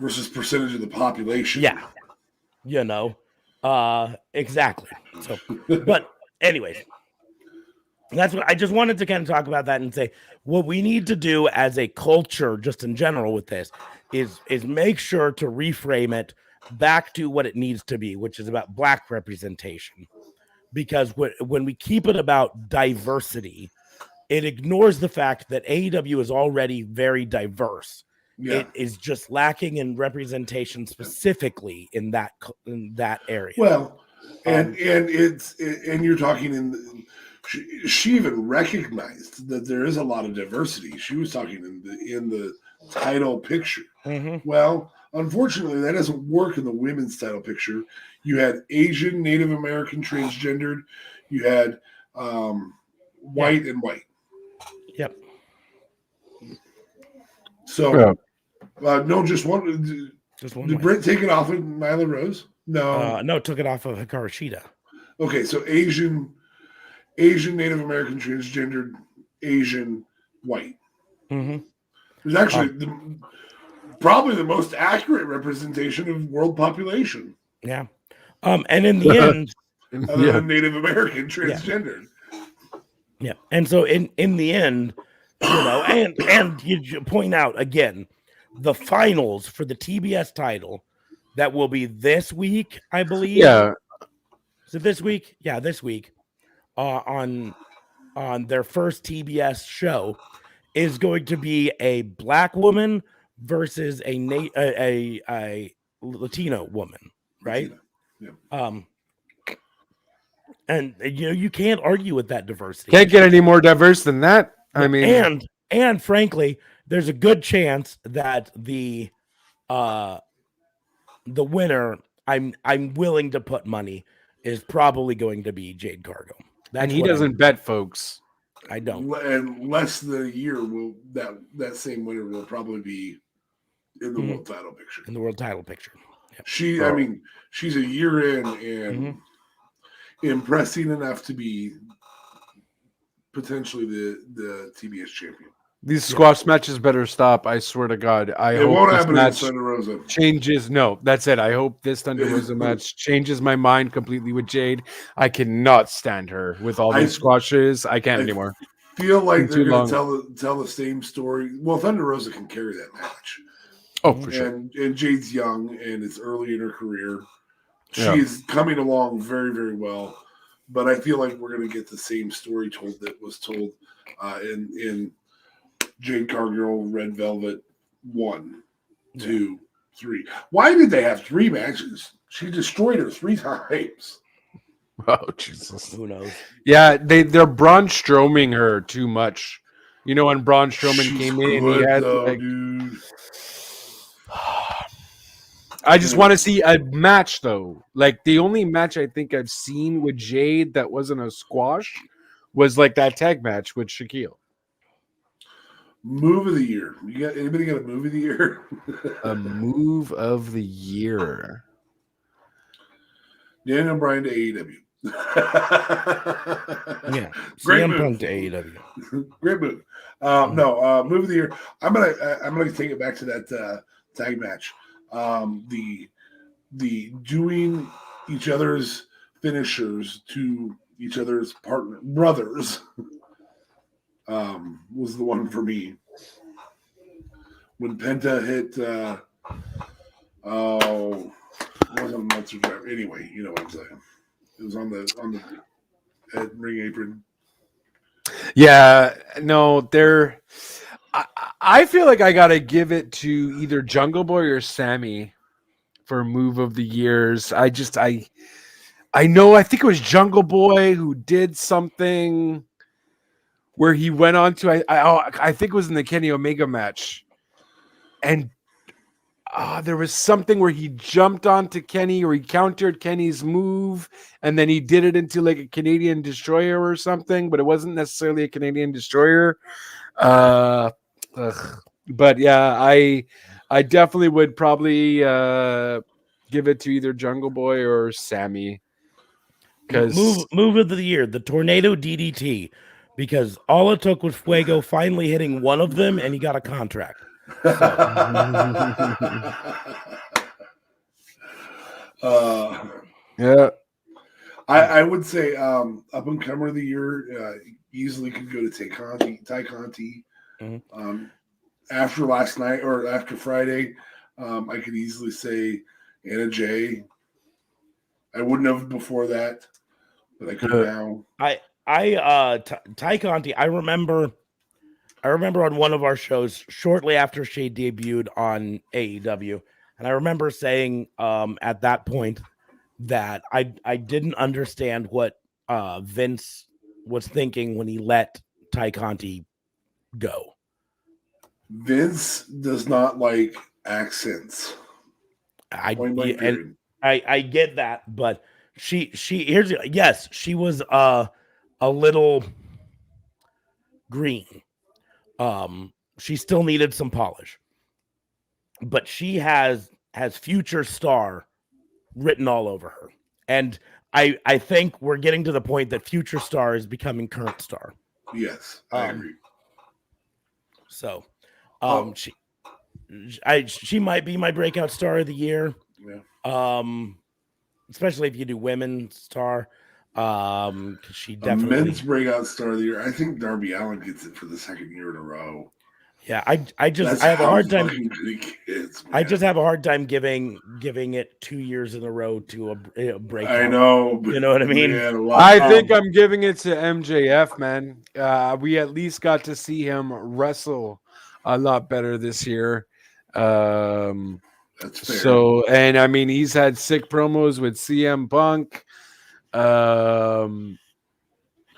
versus percentage of the population. Yeah. Exactly. So, but anyways, that's what I just wanted to kind of talk about that and say what we need to do as a culture, just in general with this, is make sure to reframe it back to what it needs to be, which is about black representation. Because when we keep it about diversity, it ignores the fact that AEW is already very diverse. Yeah. It is just lacking in representation specifically in that area. Well, and you're talking she even recognized that there is a lot of diversity. She was talking in the title picture. Mm-hmm. Well, unfortunately, that doesn't work in the women's title picture. You had Asian, Native American, transgendered. You had white and white. Yep. So, no, just one. Did Britt take it off of Nyla Rose? No. No, took it off of Hikaru Shida. Okay, so Asian, Native American, transgendered, Asian, white. Mm-hmm. It's actually probably the most accurate representation of world population. Yeah. And in the end, other than Native American, transgendered. Yeah. And so in the end, and you point out again, the finals for the TBS title that will be this week, I believe. Yeah. So this week, this week, on their first TBS show is going to be a black woman versus a Latino woman, right? Yeah. And you can't argue with that diversity. Can't get any more diverse than that. I mean, and frankly, there's a good chance that the winner, I'm willing to put money, is probably going to be Jade Cargill. And he doesn't bet, folks. I don't. And less than a year, that same winner will probably be in the world title picture. In the world title picture. Yep. I mean, she's a year in and impressing enough to be potentially the TBS champion. These squash matches better stop. I swear to God. I It hope won't this happen match in Thunder Rosa. changes. No, that's it. I hope this Thunder Rosa match changes my mind completely with Jade. I cannot stand her with all these squashes. I can't anymore. Feel like they're Too going long. to tell the same story. Well, Thunder Rosa can carry that match. Oh, for sure. And Jade's young and it's early in her career. Yeah. She's coming along very, very well. But I feel like we're going to get the same story told that was told in Jade Cargill, Red Velvet 1, 2, 3. Why did they have 3 matches? She destroyed her 3 times. Oh, Jesus. Who knows? Yeah, they're Braun Strowming her too much. You know, when Braun Strowman She's came in, good, he had though, dude. I just want to see a match, though. Like, the only match I think I've seen with Jade that wasn't a squash was like that tag match with Shaquille. Move of the year. Anybody got a move of the year? A move of the year. Daniel Bryan to AEW. Yeah, Great CM move. Punk to AEW. Great move. No, move of the year. I'm gonna take it back to that tag match. The doing each other's finishers to each other's brothers was the one for me. When Penta hit it wasn't Meltzer driver. Anyway, you know what I'm saying. It was on the ring apron. Yeah, no, I feel like I gotta give it to either Jungle Boy or Sammy for move of the years. I think it was Jungle Boy who did something where he went on to I think it was in the Kenny Omega match, and there was something where he jumped onto Kenny or he countered Kenny's move, and then he did it into like a Canadian Destroyer or something, but it wasn't necessarily a Canadian Destroyer. But yeah, I definitely would probably give it to either Jungle Boy or Sammy. Because Move of the year, the Tornado DDT, because all it took was Fuego finally hitting one of them, and he got a contract. Yeah, I would say up and comer of the year easily could go to Ty Conti. Mm-hmm. After last night or after Friday, I could easily say Anna Jay. I wouldn't have before that, but I could now. Ty Conti, I remember on one of our shows shortly after she debuted on AEW, and I remember saying at that point that I didn't understand what Vince was thinking when he let Ty Conti go. Vince does not like accents. I get that, but she was a little green. She still needed some polish, but she has future star written all over her, and I think we're getting to the point that future star is becoming current star. Yes, I agree. So, she might be my breakout star of the year. Yeah. Especially if you do women's star. She definitely men's breakout star of the year. I think Darby Allin gets it for the second year in a row. Yeah, I have a hard time. I just have a hard time giving it 2 years in a row to a breakout. I know, you know what I mean. I think I'm giving it to MJF, man. We at least got to see him wrestle a lot better this year. That's fair. So, and I mean, he's had sick promos with CM Punk.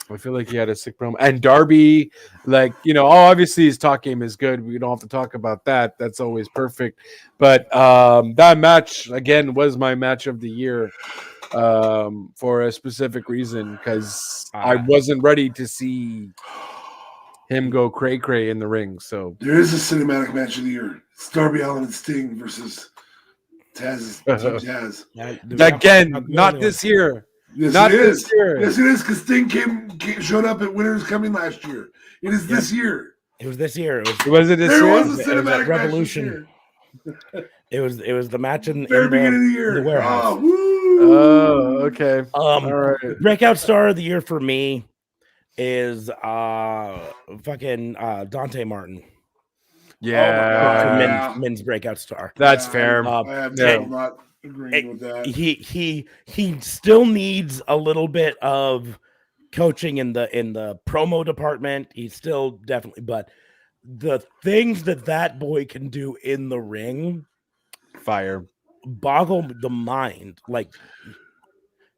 I feel like he had a sick promo. And Darby, like, obviously his talk game is good. We don't have to talk about that. That's always perfect. But that match, again, was my match of the year for a specific reason, because I wasn't ready to see him go cray-cray in the ring. So there is a cinematic match of the year. It's Darby Allin and Sting versus Taz. Again, not this year. Yes, not it is. This year. Yes, it is, because Sting showed up at Winners Coming last year. It is this year. It was this year. Was it this There year? was a It was at cinematic Revolution. match this year. It was the match in Very beginning of the in year. the warehouse. Oh, woo! Oh, okay. All right. Breakout star of the year for me is fucking Dante Martin. Yeah. For men's breakout star. That's fair. I have trouble not agreeing with that. He still needs a little bit of coaching in the promo department. He's still definitely, but the things that boy can do in the ring, Fire. boggle the mind. Like,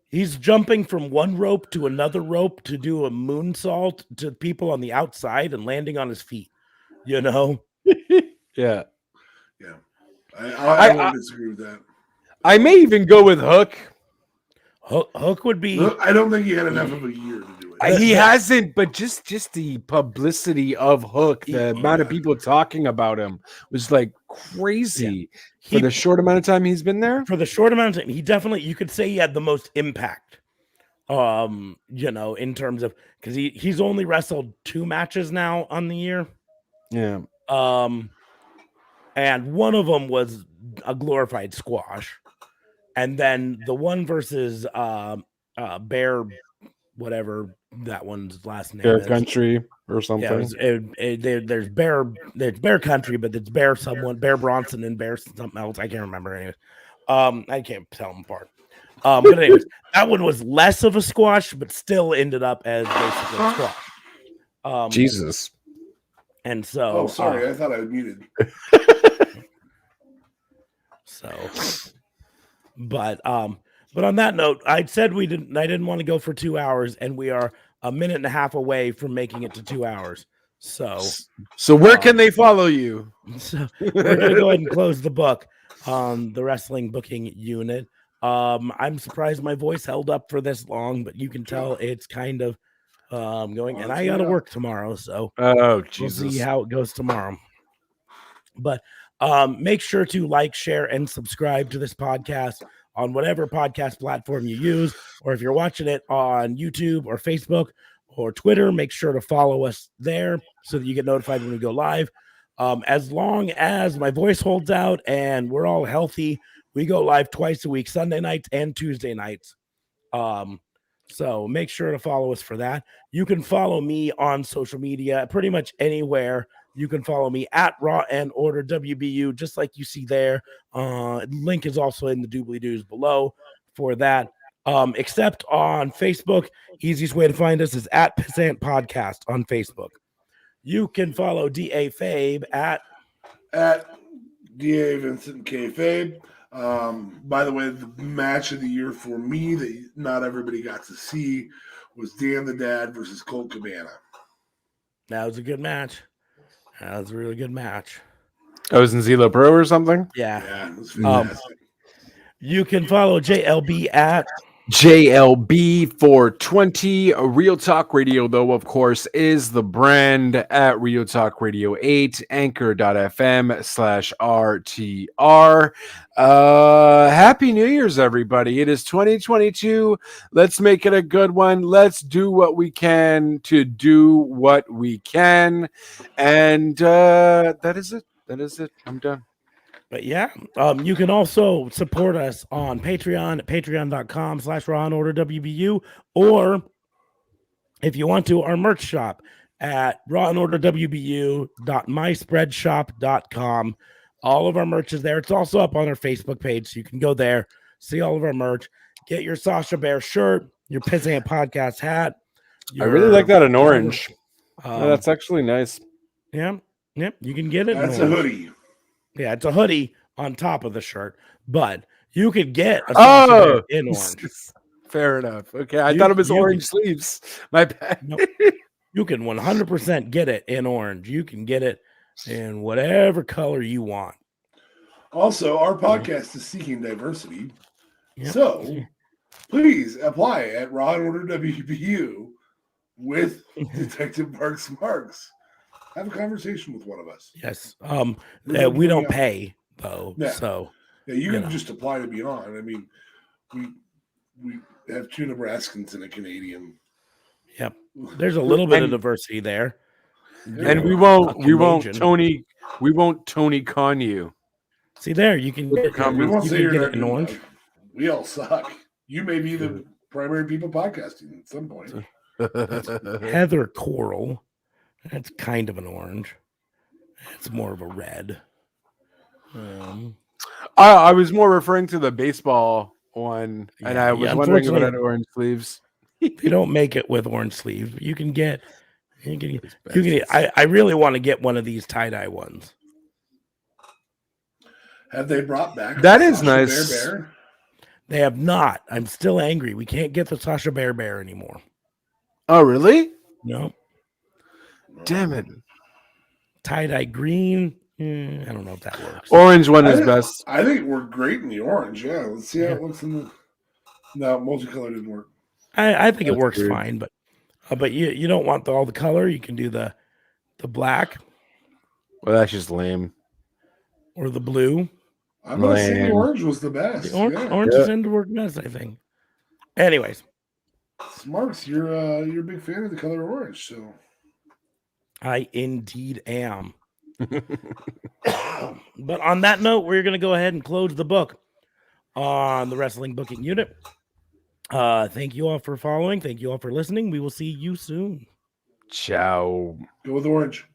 he's jumping from one rope to another rope to do a moonsault to people on the outside and landing on his feet. You know? Yeah. Yeah. I won't disagree with that. I may even go with Hook. Hook would be. I don't think he had enough of a year to do it. He hasn't, but just the publicity of Hook, the amount of people talking about him was like crazy for the short amount of time he's been there. For the short amount of time, he definitely, you could say he had the most impact. You know, in terms of, because he's only wrestled 2 matches now on the year. Yeah. And one of them was a glorified squash. And then the one versus Bear, whatever that one's last name Bear is. Country or something. Yeah, there's Bear Country, but it's Bear Bronson and Bear something else. I can't remember anyways. I can't tell them apart. But anyways, that one was less of a squash, but still ended up as basically a squash. Jesus. And so, oh, sorry, I thought I was muted. But on that note, I said I didn't want to go for 2 hours, and we are a minute and a half away from making it to 2 hours. So where can they follow you? So we're gonna go ahead and close the book on the wrestling booking unit. I'm surprised my voice held up for this long, but you can tell it's kind of going, and I gotta work tomorrow, so oh Jesus, we'll see how it goes tomorrow. But make sure to like, share, and subscribe to this podcast on whatever podcast platform you use, or if you're watching it on YouTube or Facebook or Twitter, make sure to follow us there so that you get notified when we go live. As long as my voice holds out and we're all healthy, we go live twice a week, Sunday nights and Tuesday nights. So make sure to follow us for that. You can follow me on social media, pretty much anywhere. You can follow me at Raw and Order WBU, just like you see there. Link is also in the doobly-doos below for that. Except on Facebook, easiest way to find us is at Pissant Podcast on Facebook. You can follow D.A. Fabe at D.A. Vincent K. Fabe. By the way, the match of the year for me that not everybody got to see was Dan the Dad versus Colt Cabana. That was a good match. That was a really good match. I was in Zelo Pro or something. Yeah. It was fantastic. You can follow JLB at JLB420. Real Talk Radio, though, of course, is the brand at Real Talk Radio 8, anchor.fm/RTR. Happy New Year's, everybody. It is 2022. Let's make it a good one. Let's do what we can to do what we can. And that is it. I'm done. But yeah, you can also support us on Patreon at patreon.com/rawandorderwbu, or if you want to, our merch shop at rawandorderwbu.myspreadshop.com. All of our merch is there. It's also up on our Facebook page, so you can go there, see all of our merch, get your Sasha Bear shirt, your Pissant Podcast hat. I really like that in orange. That's actually nice. Yeah, you can get it. That's a hoodie. Yeah, it's a hoodie on top of the shirt, but you could get a in orange. Fair enough. Okay, I thought it was orange sleeves. My bad. No, you can 100% get it in orange. You can get it in whatever color you want. Also, our podcast is seeking diversity. Yep. So please apply at Raw and Order WBU with Detective Marks. Have a conversation with one of us. Yes. We don't pay though. Yeah. So you can just apply to be on. I mean, we have 2 Nebraskans and a Canadian. Yep. There's a little bit of diversity there. And we won't Tony Khan you. See there, you can get, we won't say you you're can get not an good orange. enough. We all suck. You may be the primary people podcasting at some point. Heather Coral. That's kind of an orange. It's more of a red. I was more referring to the baseball one, and I was wondering if it had orange sleeves. They don't make it with orange sleeves. You can get. I really want to get one of these tie-dye ones. Have they brought back that is nice? Bear? They have not. I'm still angry. We can't get the Sasha Bear anymore. Oh, really? No. Damn it. Tie-dye green. I don't know if that works. Orange one is best. I think we're great in the orange. Yeah. Let's see how it looks in the. No, multicolor didn't work. I think it works fine, but you don't want all the color. You can do the black. Well, that's just lame. Or the blue. I'm gonna say the orange was the best. The orange tend to work best, I think. Anyways, Smarks, you're a big fan of the color orange, so I indeed am. But on that note, we're gonna go ahead and close the book on the Wrestling Booking Unit. Thank you all for following. Thank you all for listening. We will see you soon. Ciao. Go with orange.